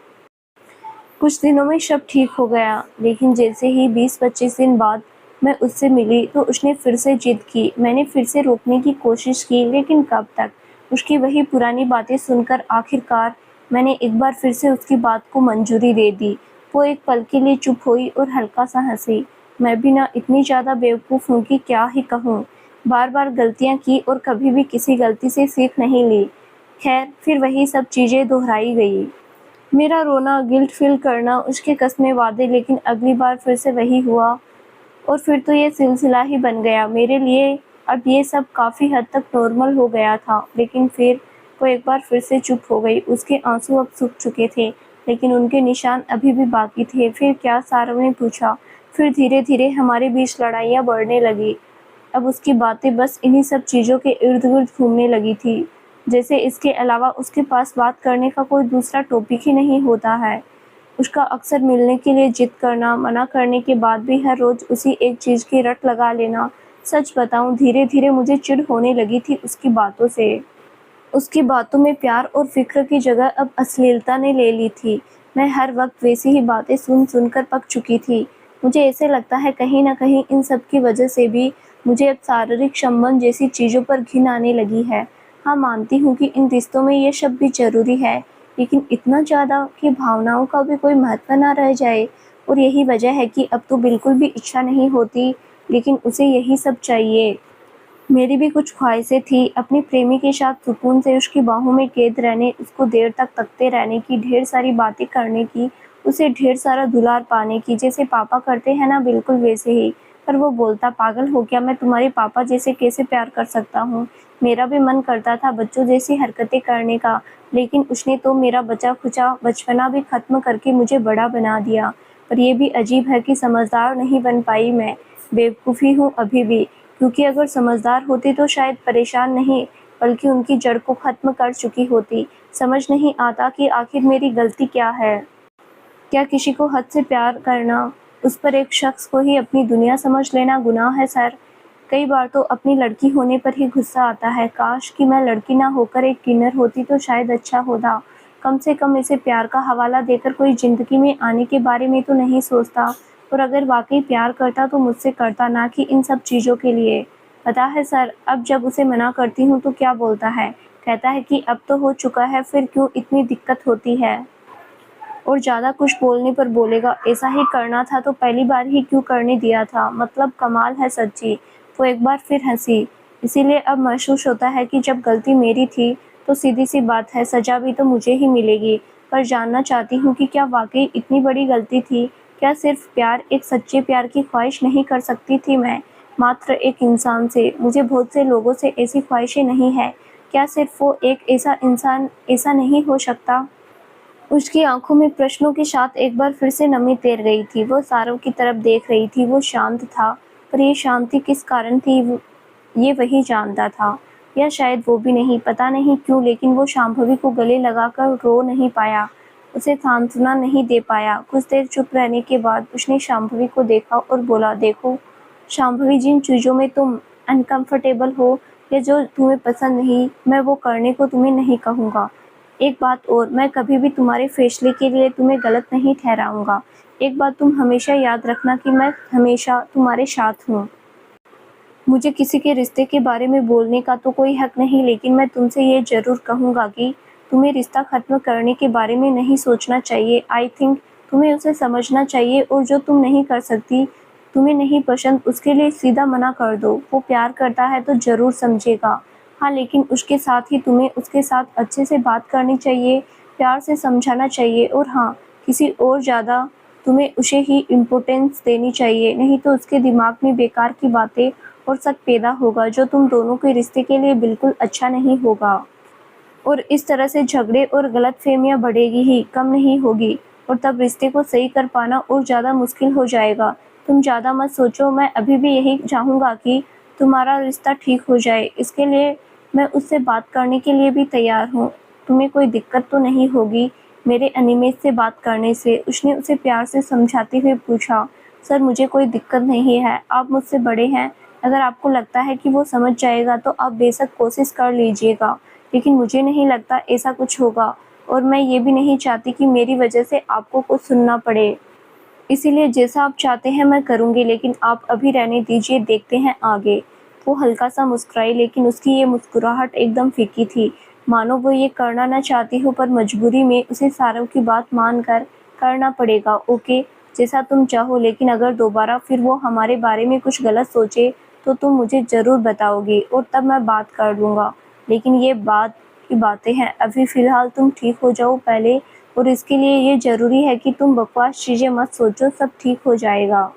कुछ दिनों में सब ठीक हो गया, लेकिन जैसे ही 20-25 दिन बाद मैं उससे मिली तो उसने फिर से जिद की। मैंने फिर से रोकने की कोशिश की, लेकिन कब तक। उसकी वही पुरानी बातें सुनकर आखिरकार मैंने एक बार फिर से उसकी बात को मंजूरी दे दी। वो एक पल के लिए चुप हुई और हल्का सा हंसी। मैं भी ना इतनी ज़्यादा बेवकूफ़ हूँ कि क्या ही कहूँ। बार बार गलतियाँ की और कभी भी किसी गलती से सीख नहीं ली। खैर, फिर वही सब चीज़ें दोहराई गई। मेरा रोना, गिल्ट फील करना, उसके कसमे वादे, लेकिन अगली बार फिर से वही हुआ और फिर तो ये सिलसिला ही बन गया मेरे लिए। अब ये सब काफ़ी हद तक नॉर्मल हो गया था, लेकिन फिर वो एक बार फिर से चुप हो गई। उसके आंसू अब सूख चुके थे, लेकिन उनके निशान अभी भी बाकी थे। फिर क्या? सारव ने पूछा। फिर धीरे धीरे हमारे बीच लड़ाइयाँ बढ़ने लगी। अब उसकी बातें बस इन्हीं सब चीज़ों के इर्द गिर्द घूमने लगी थी, जैसे इसके अलावा उसके पास बात करने का कोई दूसरा टॉपिक ही नहीं होता है। उसका अक्सर मिलने के लिए जिद करना, मना करने के बाद भी हर रोज़ उसी एक चीज़ की रट लगा लेना। सच बताऊं, धीरे धीरे मुझे चिढ़ होने लगी थी उसकी बातों से। उसकी बातों में प्यार और फिक्र की जगह अब अश्लीलता ने ले ली थी। मैं हर वक्त वैसी ही बातें सुन सुनकर पक चुकी थी। मुझे ऐसे लगता है कहीं न कहीं इन सब की वजह से भी मुझे अब शारीरिक संबंध जैसी चीज़ों पर घिन आने लगी है। हाँ, मानती हूँ कि इन रिश्तों में ये सब भी ज़रूरी है, लेकिन इतना ज़्यादा कि भावनाओं का भी कोई महत्व ना रह जाए। और यही वजह है कि अब तो बिल्कुल भी इच्छा नहीं होती, लेकिन उसे यही सब चाहिए। मेरी भी कुछ ख्वाहिशें थी, अपनी प्रेमी के साथ सुकून से उसकी बाहों में कैद रहने, उसको देर तक तकते रहने की, ढेर सारी बातें करने की, उसे ढेर सारा दुलार पाने की, जैसे पापा करते हैं ना बिल्कुल वैसे ही। पर वो बोलता, पागल हो क्या, मैं तुम्हारे पापा जैसे कैसे प्यार कर सकता हूँ। मेरा भी मन करता था बच्चों जैसी हरकतें करने का, लेकिन उसने तो मेरा बचा खुचा बचपना भी खत्म करके मुझे बड़ा बना दिया। पर यह भी अजीब है कि समझदार नहीं बन पाई मैं, बेवकूफ़ी हूँ अभी भी, क्योंकि अगर समझदार होती तो शायद परेशान नहीं बल्कि उनकी जड़ को ख़त्म कर चुकी होती। समझ नहीं आता कि आखिर मेरी गलती क्या है। क्या किसी को हद से प्यार करना, उस पर एक शख्स को ही अपनी दुनिया समझ लेना गुनाह है सर? कई बार तो अपनी लड़की होने पर ही गुस्सा आता है। काश कि मैं लड़की ना होकर एक किन्नर होती तो शायद अच्छा होता। कम से कम इसे प्यार का हवाला देकर कोई ज़िंदगी में आने के बारे में तो नहीं सोचता। और अगर वाकई प्यार करता तो मुझसे करता, ना कि इन सब चीज़ों के लिए। पता है सर, अब जब उसे मना करती हूँ तो क्या बोलता है? कहता है कि अब तो हो चुका है, फिर क्यों इतनी दिक्कत होती है। और ज़्यादा कुछ बोलने पर बोलेगा, ऐसा ही करना था तो पहली बार ही क्यों करने दिया था। मतलब कमाल है सच्ची। वो एक बार फिर हंसी। इसीलिए अब महसूस होता है कि जब गलती मेरी थी तो सीधी सी बात है, सज़ा भी तो मुझे ही मिलेगी। पर जानना चाहती हूँ कि क्या वाकई इतनी बड़ी गलती थी? क्या सिर्फ प्यार, एक सच्चे प्यार की ख्वाहिश नहीं कर सकती थी मैं? मात्र एक इंसान से, मुझे बहुत से लोगों से ऐसी ख्वाहिशें नहीं है। क्या सिर्फ वो एक ऐसा इंसान ऐसा नहीं हो सकता? उसकी आंखों में प्रश्नों के साथ एक बार फिर से नमी तैर गई थी। वो सारों की तरफ देख रही थी। वो शांत था, पर ये शांति किस कारण थी ये वही जानता था। या शायद वो भी नहीं, पता नहीं क्यों, लेकिन वो शांभवी को गले लगाकर रो नहीं पाया, उसे सांत्वना नहीं दे पाया। कुछ देर चुप रहने के बाद उसने शांभवी को देखा और बोला, देखो शांभवी, जिन चीज़ों में तुम अनकंफर्टेबल हो या जो तुम्हें पसंद नहीं, मैं वो करने को तुम्हें नहीं कहूँगा। एक बात और, मैं कभी भी तुम्हारे फैसले के लिए तुम्हें गलत नहीं ठहराऊंगा। एक बात तुम हमेशा याद रखना कि मैं हमेशा तुम्हारे साथ हूँ। मुझे किसी के रिश्ते के बारे में बोलने का तो कोई हक नहीं, लेकिन मैं तुमसे ये ज़रूर कहूँगा कि तुम्हें रिश्ता ख़त्म करने के बारे में नहीं सोचना चाहिए। आई थिंक तुम्हें उसे समझना चाहिए, और जो तुम नहीं कर सकती, तुम्हें नहीं पसंद, उसके लिए सीधा मना कर दो। वो प्यार करता है तो ज़रूर समझेगा। हाँ, लेकिन उसके साथ ही तुम्हें उसके साथ अच्छे से बात करनी चाहिए, प्यार से समझाना चाहिए, और हाँ, किसी और ज़्यादा तुम्हें उसे ही इम्पोर्टेंस देनी चाहिए, नहीं तो उसके दिमाग में बेकार की बातें और शक पैदा होगा, जो तुम दोनों के रिश्ते के लिए बिल्कुल अच्छा नहीं होगा। और इस तरह से झगड़े और गलतफहमियां बढ़ेगी ही, कम नहीं होगी। और तब रिश्ते को सही कर पाना और ज़्यादा मुश्किल हो जाएगा। तुम ज़्यादा मत सोचो, मैं अभी भी यही चाहूँगा कि तुम्हारा रिश्ता ठीक हो जाए। इसके लिए मैं उससे बात करने के लिए भी तैयार हूँ। तुम्हें कोई दिक्कत तो नहीं होगी मेरे अनिमेष से बात करने से? उसने उसे प्यार से समझाते हुए पूछा। सर, मुझे कोई दिक्कत नहीं है, आप मुझसे बड़े हैं। अगर आपको लगता है कि वो समझ जाएगा तो आप बेशक कोशिश कर लीजिएगा, लेकिन मुझे नहीं लगता ऐसा कुछ होगा, और मैं ये भी नहीं चाहती कि मेरी वजह से आपको कुछ सुनना पड़े। इसीलिए जैसा आप चाहते हैं मैं करूँगी, लेकिन आप अभी रहने दीजिए, देखते हैं आगे। वो हल्का सा मुस्कुराई, लेकिन उसकी ये मुस्कुराहट एकदम फीकी थी, मानो वो ये करना न चाहती हो, पर मजबूरी में उसे सारों की बात मानकर करना पड़ेगा। ओके, जैसा तुम चाहो, लेकिन अगर दोबारा फिर वो हमारे बारे में कुछ गलत सोचे तो तुम मुझे ज़रूर बताओगी, और तब मैं बात कर लूँगा। लेकिन ये बात की बातें हैं, अभी फ़िलहाल तुम ठीक हो जाओ पहले, और इसके लिए ये ज़रूरी है कि तुम बकवास चीज़ें मत सोचो, सब ठीक हो जाएगा।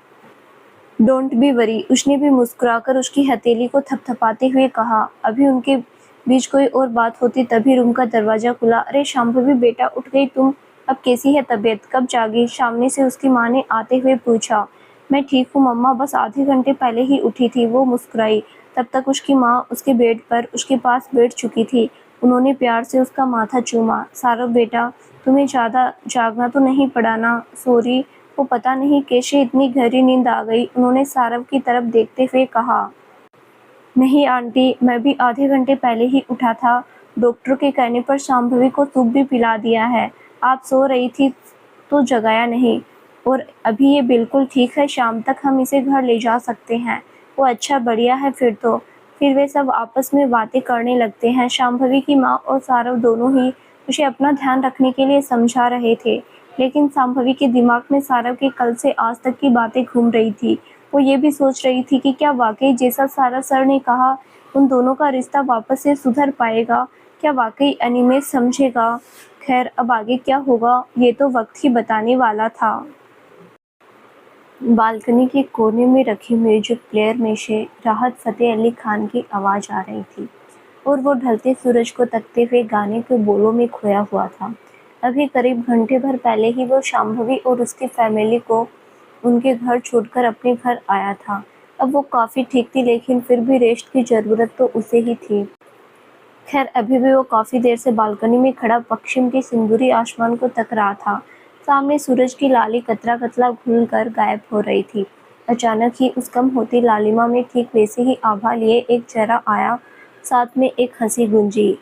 डोंट बी वरी, उसने भी मुस्कुराकर उसकी हथेली को थपथपाते हुए कहा। अभी उनके बीच कोई और बात होती तभी रूम का दरवाज़ा खुला। अरे शांभवी बेटा, उठ गई तुम? अब कैसी है तबीयत, कब जागी? सामने से उसकी माँ ने आते हुए पूछा। मैं ठीक हूँ मम्मा, बस आधे घंटे पहले ही उठी थी, वो मुस्कुराई। तब तक उसकी माँ उसके बेड पर उसके पास बैठ चुकी थी। उन्होंने प्यार से उसका माथा चूमा। सारव बेटा, तुम्हें ज़्यादा जागना तो नहीं पड़ा ना? सॉरी, वो पता नहीं कैसे इतनी गहरी नींद आ गई। उन्होंने सारव की तरफ देखते हुए कहा। नहीं आंटी, मैं भी आधे घंटे पहले ही उठा था। डॉक्टर के कहने पर शांभवी को सूप भी पिला दिया है। आप सो रही थी तो जगाया नहीं, और अभी ये बिल्कुल ठीक है, शाम तक हम इसे घर ले जा सकते हैं। वो अच्छा, बढ़िया है फिर तो। फिर वे सब आपस में बातें करने लगते हैं। शांभवी की माँ और सारव दोनों ही उसे अपना ध्यान रखने के लिए समझा रहे थे, लेकिन शांभवी के दिमाग में सारव के कल से आज तक की बातें घूम रही थी। वो ये भी सोच रही थी कि क्या वाकई जैसा सारा सर ने कहा उन दोनों का रिश्ता वापस से सुधर पाएगा? क्या वाकई एनिमे समझेगा? खैर, अब आगे क्या होगा ये तो वक्त ही बताने वाला था। बालकनी के कोने में रखी म्यूजिक प्लेयर में से राहत फतेह अली खान की आवाज आ रही थी और वो ढलते सूरज को तकते हुए गाने के बोलों में खोया हुआ था। अभी करीब घंटे भर पहले ही वो शांभवी और उसकी फैमिली को उनके घर छोड़कर अपने घर आया था। अब वो काफी ठीक थी, लेकिन फिर भी रेस्ट की जरूरत तो उसे ही थी। खैर, अभी भी वो काफी देर से बालकनी में खड़ा पश्चिम के सिंदूरी आसमान को तक रहा था। सामने सूरज की लाली कतरा कतरा घुल कर गायब हो रही थी। अचानक ही उस कम होती लालिमा में ठीक वैसे ही आभा लिए एक चेहरा आया, साथ में एक हंसी गूंजी।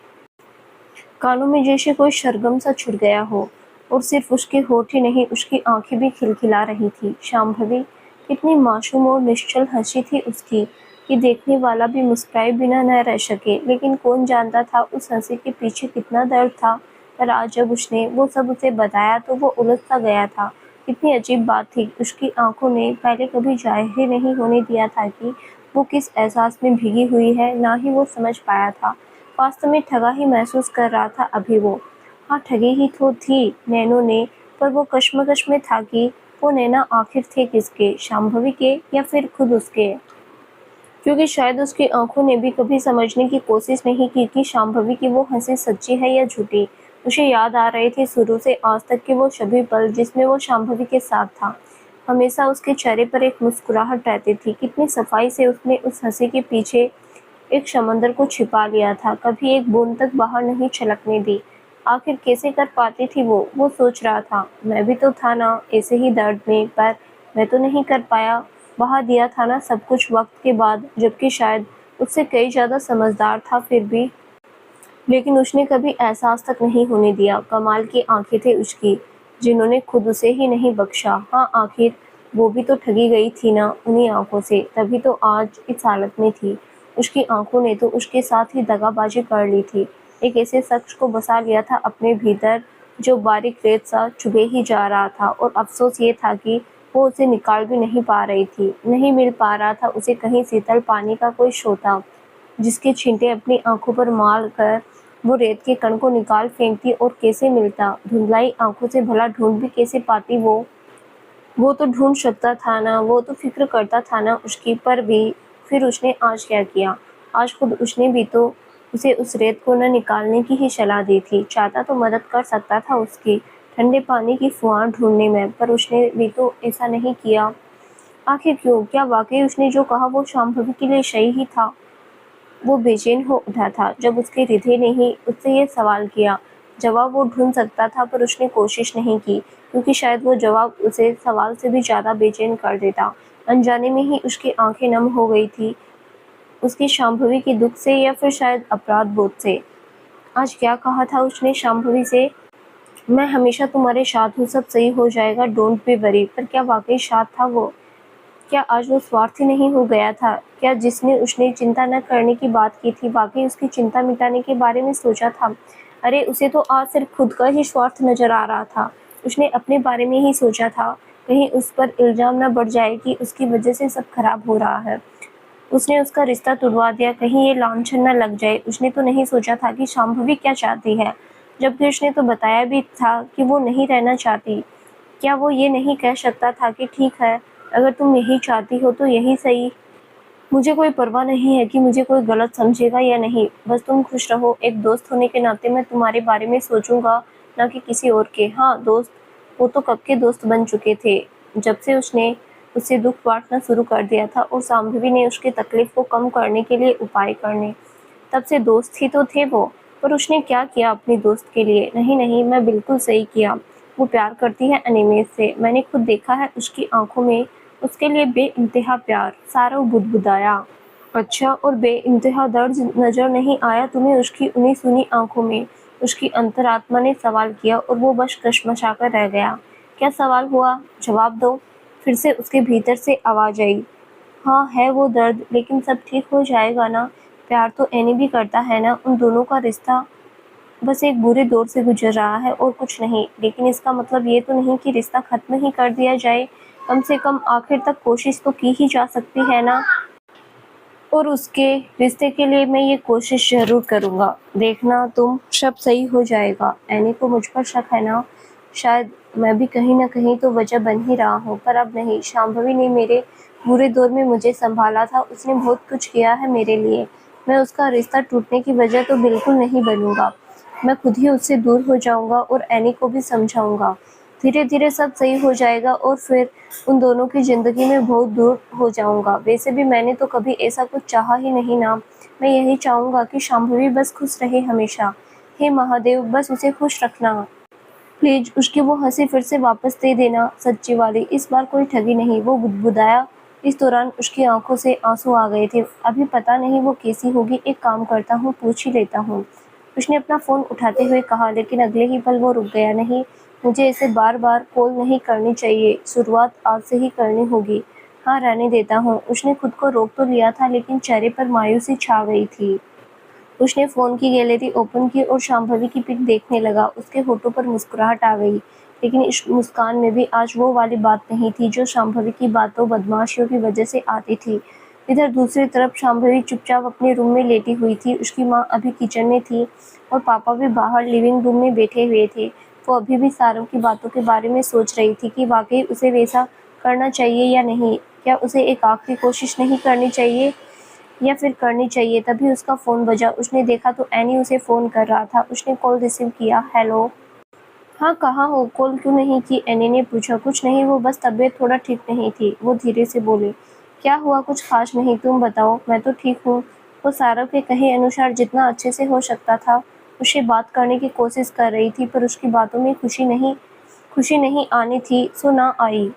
कानों में जैसे कोई सरगम सा छुट गया हो, और सिर्फ उसके होठ ही नहीं, उसकी आंखें भी खिलखिला रही थी। शांभवी, कितनी मासूम और निश्चल हंसी थी उसकी कि देखने वाला भी मुस्कुराए बिना न रह सके। लेकिन कौन जानता था उस हंसी के पीछे कितना दर्द था। पर आज जब उसने वो सब उसे बताया तो वो उलझ सा गया था। कितनी अजीब बात थी, उसकी आंखों ने पहले कभी जाहिर नहीं होने दिया था कि वो किस एहसास में भीगी हुई है, ना ही वो समझ पाया था। वास्तव में ठगा ही महसूस कर रहा था अभी वो। हाँ, ठगी ही तो थी नैनो ने, पर वो कश्मकश में था कि वो नैना आखिर थे किसके, शांभवी के या फिर खुद उसके। क्योंकि शायद उसकी आंखों ने भी कभी समझने की कोशिश नहीं की कि शांभवी की वो हंसी सच्ची है या झूठी। उसे याद आ रहे थे शुरू से आज तक के वो सभी पल जिसमें वो शांभवी के साथ था। हमेशा उसके चेहरे पर एक मुस्कुराहट रहती थी। कितनी सफाई से उसने उस हंसी के पीछे एक समंदर को छिपा लिया था, कभी एक बूंद तक बाहर नहीं छलकने दी। आखिर कैसे कर पाती थी वो सोच रहा था। मैं भी तो था ना ऐसे ही दर्द में, पर मैं तो नहीं कर पाया। बहा दिया था ना सब कुछ वक्त के बाद, जबकि शायद उससे कई ज्यादा समझदार था फिर भी। लेकिन उसने कभी एहसास तक नहीं होने दिया। कमाल की आंखें थी उसकी, जिन्होंने खुद उसे ही नहीं बख्शा। हाँ, आखिर वो भी तो ठगी गई थी ना उन्हीं आंखों से, तभी तो आज इस हालत में थी। उसकी आंखों ने तो उसके साथ ही दगाबाजी कर ली थी। एक ऐसे शख्स को बसा लिया था अपने भीतर जो बारीक रेत सा चुभे ही जा रहा था, और अफसोस ये था कि वो उसे निकाल भी नहीं पा रही थी। नहीं मिल पा रहा था उसे कहीं शीतल पानी का कोई सोता, जिसके छींटे अपनी आंखों पर मार कर वो रेत के कण को निकाल फेंकती। और कैसे मिलता, धुंधलाई आंखों से भला ढूंढ भी कैसे पाती वो तो ढूंढ सकता था ना, वो तो फिक्र करता था ना उसकी। पर भी फिर उसने आज क्या किया? आज खुद उसने भी तो उसे उस रेत को न निकालने की ही सलाह दी थी। चाहता तो मदद कर सकता था उसकी ठंडे पानी की फुहार ढूंढने में, पर उसने भी तो ऐसा नहीं किया। आखिर क्यों? क्या वाकई उसने जो कहा वो शांभवी के लिए सही ही था? वो बेचैन हो उठा था जब उसके हृदय ने ही उससे ये सवाल किया। जवाब वो ढूंढ सकता था, पर उसने कोशिश नहीं की, क्योंकि शायद वो जवाब उसे सवाल से भी ज्यादा बेचैन कर देता। अनजाने में ही उसकी आंखें नम हो गई थी, उसकी शांभवी के दुख से या फिर शायद अपराध बोध से। आज क्या कहा था उसने शांभवी से? मैं हमेशा तुम्हारे साथ हूँ, सब सही हो जाएगा, डोंट बी वरी। पर क्या वाकई साथ था वो? क्या आज वो स्वार्थी नहीं हो गया था? क्या जिसने उसने चिंता न करने की बात की थी, वाकई उसकी चिंता मिटाने के बारे में सोचा था? अरे, उसे तो आज सिर्फ खुद का ही स्वार्थ नजर आ रहा था। उसने अपने बारे में ही सोचा था, कहीं उस पर इल्जाम न बढ़ जाए कि उसकी वजह से सब खराब हो रहा है। उसने उसका रिश्ता तुड़वा दिया, कहीं ये लांछन न लग जाए। उसने तो नहीं सोचा था कि शांभवी क्या चाहती है, जबकि उसने तो बताया भी था कि वो नहीं रहना चाहती। क्या वो ये नहीं कह सकता था कि ठीक है, अगर तुम यही चाहती हो तो यही सही, मुझे कोई परवाह नहीं है कि मुझे कोई गलत समझेगा या नहीं, बस तुम खुश रहो। एक दोस्त होने के नाते मैं तुम्हारे बारे में सोचूंगा, ना कि किसी और के। हाँ दोस्त, वो तो कब के दोस्त बन चुके थे, जब से उसने उससे दुख बांटना शुरू कर दिया था और शांभवी ने उसकी तकलीफ को कम करने के लिए उपाय करने, तब से दोस्त ही तो थे वो। पर उसने क्या किया अपनी दोस्त के लिए? नहीं नहीं, मैं बिल्कुल सही किया। वो प्यार करती है अनिमेष से, मैंने खुद देखा है उसकी आंखों में उसके लिए बेइंतहा प्यार। सारा बुदबुदाया। अच्छा, और बेइंतहा दर्द नजर नहीं आया तुम्हें उसकी उन्हीं सुनी आंखों में? उसकी अंतरात्मा ने सवाल किया, और वो बस कशमशाकर रह गया। क्या सवाल हुआ? जवाब दो। फिर से उसके भीतर से आवाज आई। हाँ, है वो दर्द, लेकिन सब ठीक हो जाएगा ना? प्यार तो एनी भी करता है ना? उन दोनों का रिश्ता बस एक बुरे दौर से गुजर रहा है और कुछ नहीं। लेकिन इसका मतलब ये तो नहीं कि रिश्ता खत्म ही कर दिया जाए। कम से कम आखिर तक कोशिश तो की ही जा सकती है ना? और उसके रिश्ते के लिए मैं ये कोशिश ज़रूर करूँगा। देखना तुम सब सही हो जाएगा। एनी को मुझ पर शक है ना? शायद मैं भी कहीं न कहीं तो वजह बन ही रहा हूँ, पर अब नहीं। शांभवी ने मेरे बुरे दौर में मुझे सँभाला था, उसने बहुत कुछ किया है मेरे लिए। मैं उसका रिश्ता टूटने की वजह तो बिल्कुल नहीं बनूँगा। मैं खुद ही उससे दूर हो जाऊँगा और एनी को भी समझाऊँगा। धीरे-धीरे सब सही हो जाएगा और फिर उन दोनों की ज़िंदगी में बहुत दूर हो जाऊँगा। वैसे भी मैंने तो कभी ऐसा कुछ चाहा ही नहीं ना। मैं यही चाहूँगा कि शांभवी बस खुश रहे हमेशा। हे महादेव, बस उसे खुश रखना। प्लीज़ उसकी वो हँसी फिर से वापस दे देना, सच्ची वाली। इस बार कोई ठगी नहीं, वो बुदबुदाया। इस दौरान उसकी आँखों से आँसू आ गए थे। अभी पता नहीं वो कैसी होगी, एक काम करता हूँ, पूछ ही लेता हूँ। उसने अपना फ़ोन उठाते हुए कहा, लेकिन अगले ही पल वो रुक गया। नहीं, मुझे ऐसे बार-बार कॉल नहीं करनी चाहिए, शुरुआत आज से ही करनी होगी। हाँ, रहने देता हूँ। उसने खुद को रोक तो लिया था, लेकिन चेहरे पर मायूसी छा गई थी। उसने फ़ोन की गैलरी ओपन की और शांभवी की पिक देखने लगा। उसके होठों पर मुस्कुराहट आ गई, लेकिन इस मुस्कान में भी आज वो वाली बात नहीं थी जो शांभवी की बातों बदमाशियों की वजह से आती थी। इधर दूसरी तरफ शांभवी चुपचाप अपने रूम में लेटी हुई थी। उसकी माँ अभी किचन में थी और पापा भी बाहर लिविंग रूम में बैठे हुए थे। वो अभी भी सारों की बातों के बारे में सोच रही थी कि वाकई उसे वैसा करना चाहिए या नहीं। क्या उसे एक आखिरी कोशिश नहीं करनी चाहिए या फिर करनी चाहिए? तभी उसका फ़ोन बजा। उसने देखा तो एनी उसे फ़ोन कर रहा था। उसने कॉल रिसीव किया। हेलो। हाँ, कहाँ हो? कॉल क्यों नहीं की? एनी ने पूछा। कुछ नहीं, वो बस तबीयत थोड़ा ठीक नहीं थी। वो धीरे से बोली। क्या हुआ? कुछ खास नहीं, तुम बताओ। मैं तो ठीक हूँ। वो सारव के कहे अनुसार जितना अच्छे से हो सकता था उससे बात करने की कोशिश कर रही थी, पर उसकी बातों में खुशी नहीं आनी थी, सो ना आई।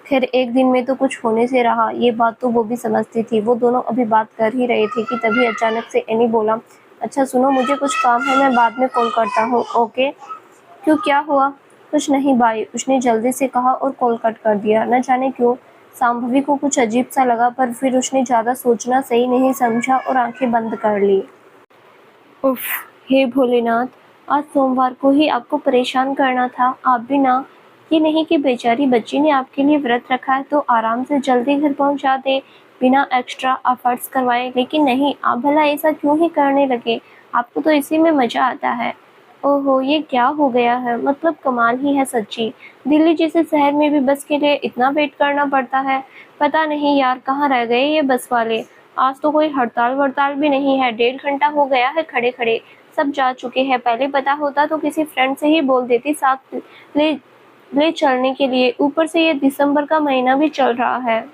खैर, एक दिन में तो कुछ होने से रहा, ये बात तो वो भी समझती थी। वो दोनों अभी बात कर ही रहे थे कि तभी अचानक से एनी बोला, अच्छा सुनो, मुझे कुछ काम है, मैं बाद में कॉल करता हूँ। ओके। क्यों, क्या हुआ? कुछ नहीं भाई, उसने जल्दी से कहा और कॉल कट कर दिया। न जाने क्यों शांभवी को कुछ अजीब सा लगा, पर फिर उसने ज़्यादा सोचना सही नहीं समझा और आंखें बंद कर ली। उफ, हे भोलेनाथ, आज सोमवार को ही आपको परेशान करना था। आप भी ना, ये नहीं कि बेचारी बच्ची ने आपके लिए व्रत रखा है तो आराम से जल्दी घर पहुंचा दे बिना एक्स्ट्रा एफर्ट्स करवाए, लेकिन नहीं, आप भला ऐसा क्यों ही करने लगे? आपको तो इसी में मजा आता है। ओहो, ये क्या हो गया है? मतलब कमाल ही है सच्ची। दिल्ली जैसे शहर में भी बस के लिए इतना वेट करना पड़ता है। पता नहीं यार, कहाँ रह गए ये बस वाले। आज तो कोई हड़ताल-वड़ताल भी नहीं है। 1.5 घंटा हो गया है खड़े-खड़े। सब जा चुके हैं। पहले पता होता तो किसी फ्रेंड से ही बोल देती साथ ले ले चलने के लिए। ऊपर से ये दिसंबर का महीना भी चल रहा है,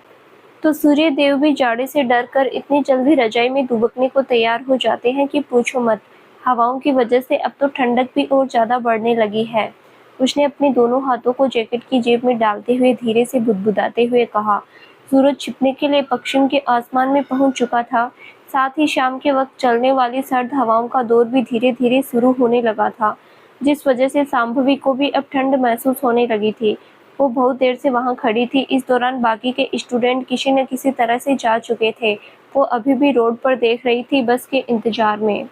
तो सूर्य देव भी जाड़े से डर कर इतनी जल्दी रजाई में दुबकने को तैयार हो जाते हैं कि पूछो मत। हवाओं की वजह से अब तो ठंडक भी और ज़्यादा बढ़ने लगी है। उसने अपने दोनों हाथों को जैकेट की जेब में डालते हुए धीरे से बुदबुदाते हुए कहा। सूरज छिपने के लिए पश्चिम के आसमान में पहुंच चुका था। साथ ही शाम के वक्त चलने वाली सर्द हवाओं का दौर भी धीरे-धीरे शुरू होने लगा था, जिस वजह से शांभवी को भी अब ठंड महसूस होने लगी थी। वो बहुत देर से वहाँ खड़ी थी। इस दौरान बाकी के स्टूडेंट किसी न किसी तरह से जा चुके थे। वो अभी भी रोड पर देख रही थी, बस के इंतजार में।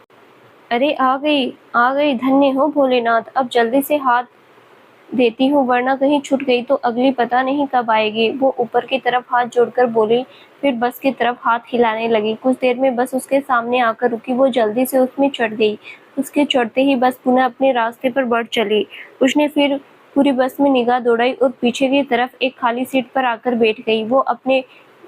अरे आ गई, धन्य हो भोलेनाथ। अब जल्दी से हाथ देती हूँ, वरना कहीं छूट गई तो अगली पता नहीं कब आएगी। वो ऊपर की तरफ हाथ जोड़कर बोली, फिर बस की तरफ हाथ हिलाने लगी। कुछ देर में बस उसके सामने आकर रुकी। वो जल्दी से उसमें चढ़ गई। उसके चढ़ते ही बस पुनः अपने रास्ते पर बढ़ चली। उसने फिर पूरी बस में निगाह दौड़ाई और पीछे की तरफ एक खाली सीट पर आकर बैठ गई। वो अपने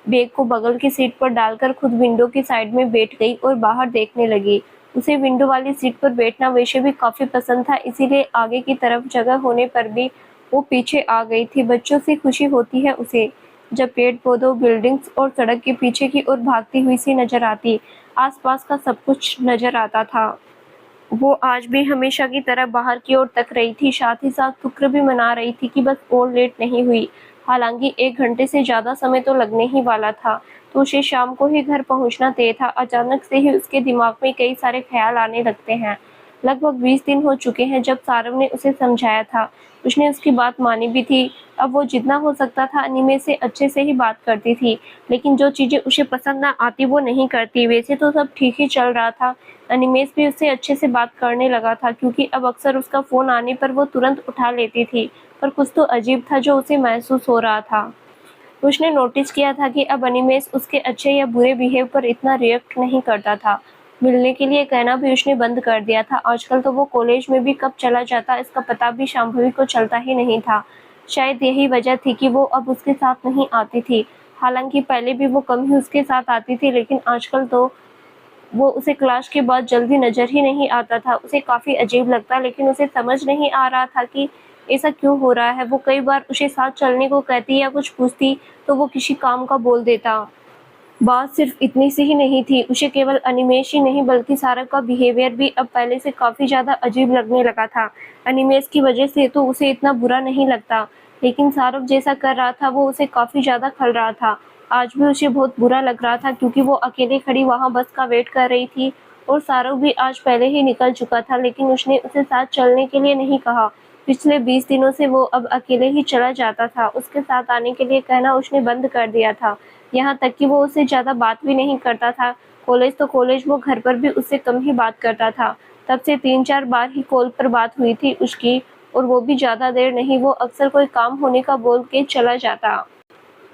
बैग को बगल की सीट पर डालकर खुद विंडो की साइड में बैठ गई और बाहर देखने लगी। उसे विंडो वाली सीट पर बैठना वैसे भी काफी पसंद था, इसीलिए आगे की तरफ जगह होने पर भी वो पीछे आ गई थी। बच्चों से खुशी होती है उसे, जब पेड़ पौधों, बिल्डिंग्स और सड़क के पीछे की ओर भागती हुई सी नजर आती। आसपास का सब कुछ नजर आता था। वो आज भी हमेशा की तरह बाहर की ओर तक रही थी, साथ ही साथ शुक्र भी मना रही थी कि बस और लेट नहीं हुई। हालांकि 1 घंटे से ज्यादा समय तो लगने ही वाला था, तो उसे शाम को ही घर पहुंचना तय था। अचानक से ही उसके दिमाग में कई सारे ख्याल आने लगते हैं। लगभग 20 दिन हो चुके हैं जब सारव ने उसे समझाया था। उसने उसकी बात मानी भी थी। अब वो जितना हो सकता था अनिमे से अच्छे से ही बात करती थी, लेकिन जो चीजें उसे पसंद ना आती वो नहीं करती। वैसे तो सब ठीक ही चल रहा था। अनिमेश भी उससे अच्छे से बात करने लगा था, क्योंकि अब अक्सर उसका फोन आने पर वो तुरंत उठा लेती थी। पर कुछ तो अजीब था जो उसे महसूस हो रहा था। उसने नोटिस किया था कि अब अनिमेष उसके अच्छे या बुरे बिहेव पर इतना रिएक्ट नहीं करता था। मिलने के लिए कहना भी उसने बंद कर दिया था। आजकल तो वो कॉलेज में भी कब चला जाता इसका पता भी शांभवी को चलता ही नहीं था। शायद यही वजह थी कि वो अब उसके साथ नहीं आती थी। हालांकि पहले भी वो कम ही उसके साथ आती थी, लेकिन आजकल तो वो उसे क्लास के बाद जल्दी नजर ही नहीं आता था। उसे काफी अजीब लगता, लेकिन उसे समझ नहीं आ रहा था कि ऐसा क्यों हो रहा है। वो कई बार उसे साथ चलने को कहती या कुछ पूछती तो वो किसी काम का बोल देता। बात सिर्फ इतनी सी ही नहीं थी, उसे केवल अनिमेष ही नहीं बल्कि सारव का बिहेवियर भी अब पहले से काफी ज्यादा अजीब लगने लगा था। अनिमेष की वजह से तो उसे इतना बुरा नहीं लगता, लेकिन सारव जैसा कर रहा था वो उसे काफी ज्यादा खल रहा था। आज भी उसे बहुत बुरा लग रहा था, क्योंकि वो अकेले खड़ी वहां बस का वेट कर रही थी और सारव भी आज पहले ही निकल चुका था, लेकिन उसने उसे साथ चलने के लिए नहीं कहा। पिछले 20 दिनों से वो अब अकेले ही चला जाता था। उसके साथ आने के लिए कहना उसने बंद कर दिया था। यहाँ तक कि वो उससे ज्यादा बात भी नहीं करता था। कॉलेज तो कॉलेज, वो घर पर भी उससे कम ही बात करता था। तब से 3-4 बार ही कॉल पर बात हुई थी उसकी, और वो भी ज्यादा देर नहीं। वो अक्सर कोई काम होने का बोल के चला जाता।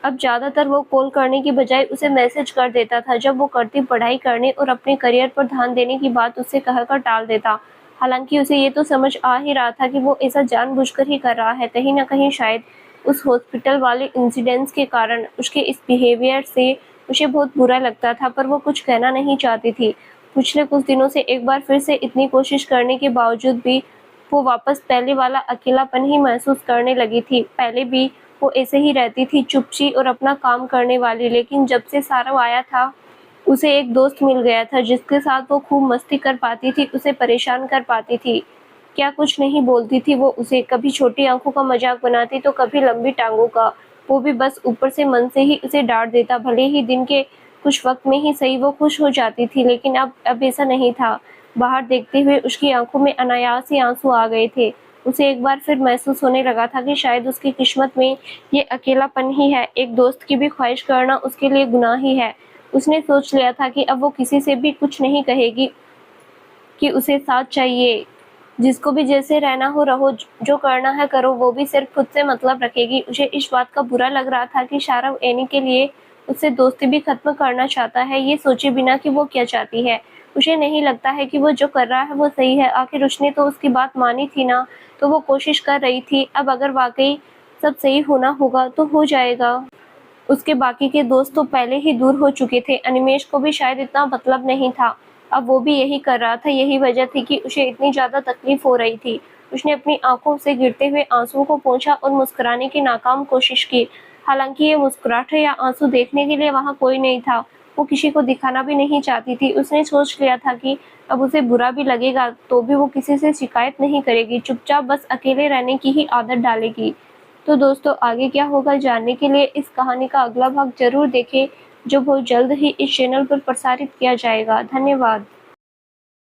अब ज्यादातर वो कॉल करने की बजाय उसे मैसेज कर देता था। जब वो करती पढ़ाई करने और अपने करियर पर ध्यान देने की बात उससे कहकर टाल देता। हालांकि उसे ये तो समझ आ ही रहा था कि वो ऐसा जानबूझकर ही कर रहा है। कहीं ना कहीं शायद उस हॉस्पिटल वाले इंसिडेंट्स के कारण उसके इस बिहेवियर से उसे बहुत बुरा लगता था, पर वो कुछ कहना नहीं चाहती थी। पिछले कुछ दिनों से एक बार फिर से इतनी कोशिश करने के बावजूद भी वो वापस पहले वाला अकेलापन ही महसूस करने लगी थी। पहले भी वो ऐसे ही रहती थी, चुपची और अपना काम करने वाली, लेकिन जब से सारव आया था उसे एक दोस्त मिल गया था जिसके साथ वो खूब मस्ती कर पाती थी, उसे परेशान कर पाती थी। क्या कुछ नहीं बोलती थी वो उसे, कभी छोटी आंखों का मजाक बनाती तो कभी लंबी टांगों का। वो भी बस ऊपर से मन से ही उसे डांट देता। भले ही दिन के कुछ वक्त में ही सही वो खुश हो जाती थी, लेकिन अब ऐसा नहीं था। बाहर देखते हुए उसकी आंखों में अनायास ही आंसू आ गए थे। उसे एक बार फिर महसूस होने लगा था कि शायद उसकी किस्मत में ये अकेलापन ही है। एक दोस्त की भी ख्वाहिश करना उसके लिए गुनाह ही है। उसने सोच लिया था कि अब वो किसी से भी कुछ नहीं कहेगी कि उसे साथ चाहिए। जिसको भी जैसे रहना हो रहो, जो करना है करो, वो भी सिर्फ खुद से मतलब रखेगी। उसे इस बात का बुरा लग रहा था कि सारव एनी के लिए उससे दोस्ती भी खत्म करना चाहता है, ये सोचे बिना कि वो क्या चाहती है। उसे नहीं लगता है कि वो जो कर रहा है वो सही है। आखिर उसने तो उसकी बात मानी थी ना, तो वो कोशिश कर रही थी। अब अगर वाकई सब सही होना होगा तो हो जाएगा। उसके बाकी के दोस्त तो पहले ही दूर हो चुके थे। अनिमेष को भी शायद इतना मतलब नहीं था। अब वो भी यही कर रहा था। यही वजह थी कि उसे इतनी ज्यादा तकलीफ हो रही थी। उसने अपनी आंखों से गिरते हुए आंसुओं को पोंछा और मुस्कुराने की नाकाम कोशिश की। हालांकि ये मुस्कुराहट या आंसू देखने के लिए वहां कोई नहीं था। वो किसी को दिखाना भी नहीं चाहती थी। उसने सोच लिया था कि अब उसे बुरा भी लगेगा तो भी वो किसी से शिकायत नहीं करेगी, चुपचाप बस अकेले रहने की ही आदत डालेगी। तो दोस्तों, आगे क्या होगा जानने के लिए इस कहानी का अगला भाग जरूर देखें, जो बहुत जल्द ही इस चैनल पर प्रसारित किया जाएगा। धन्यवाद।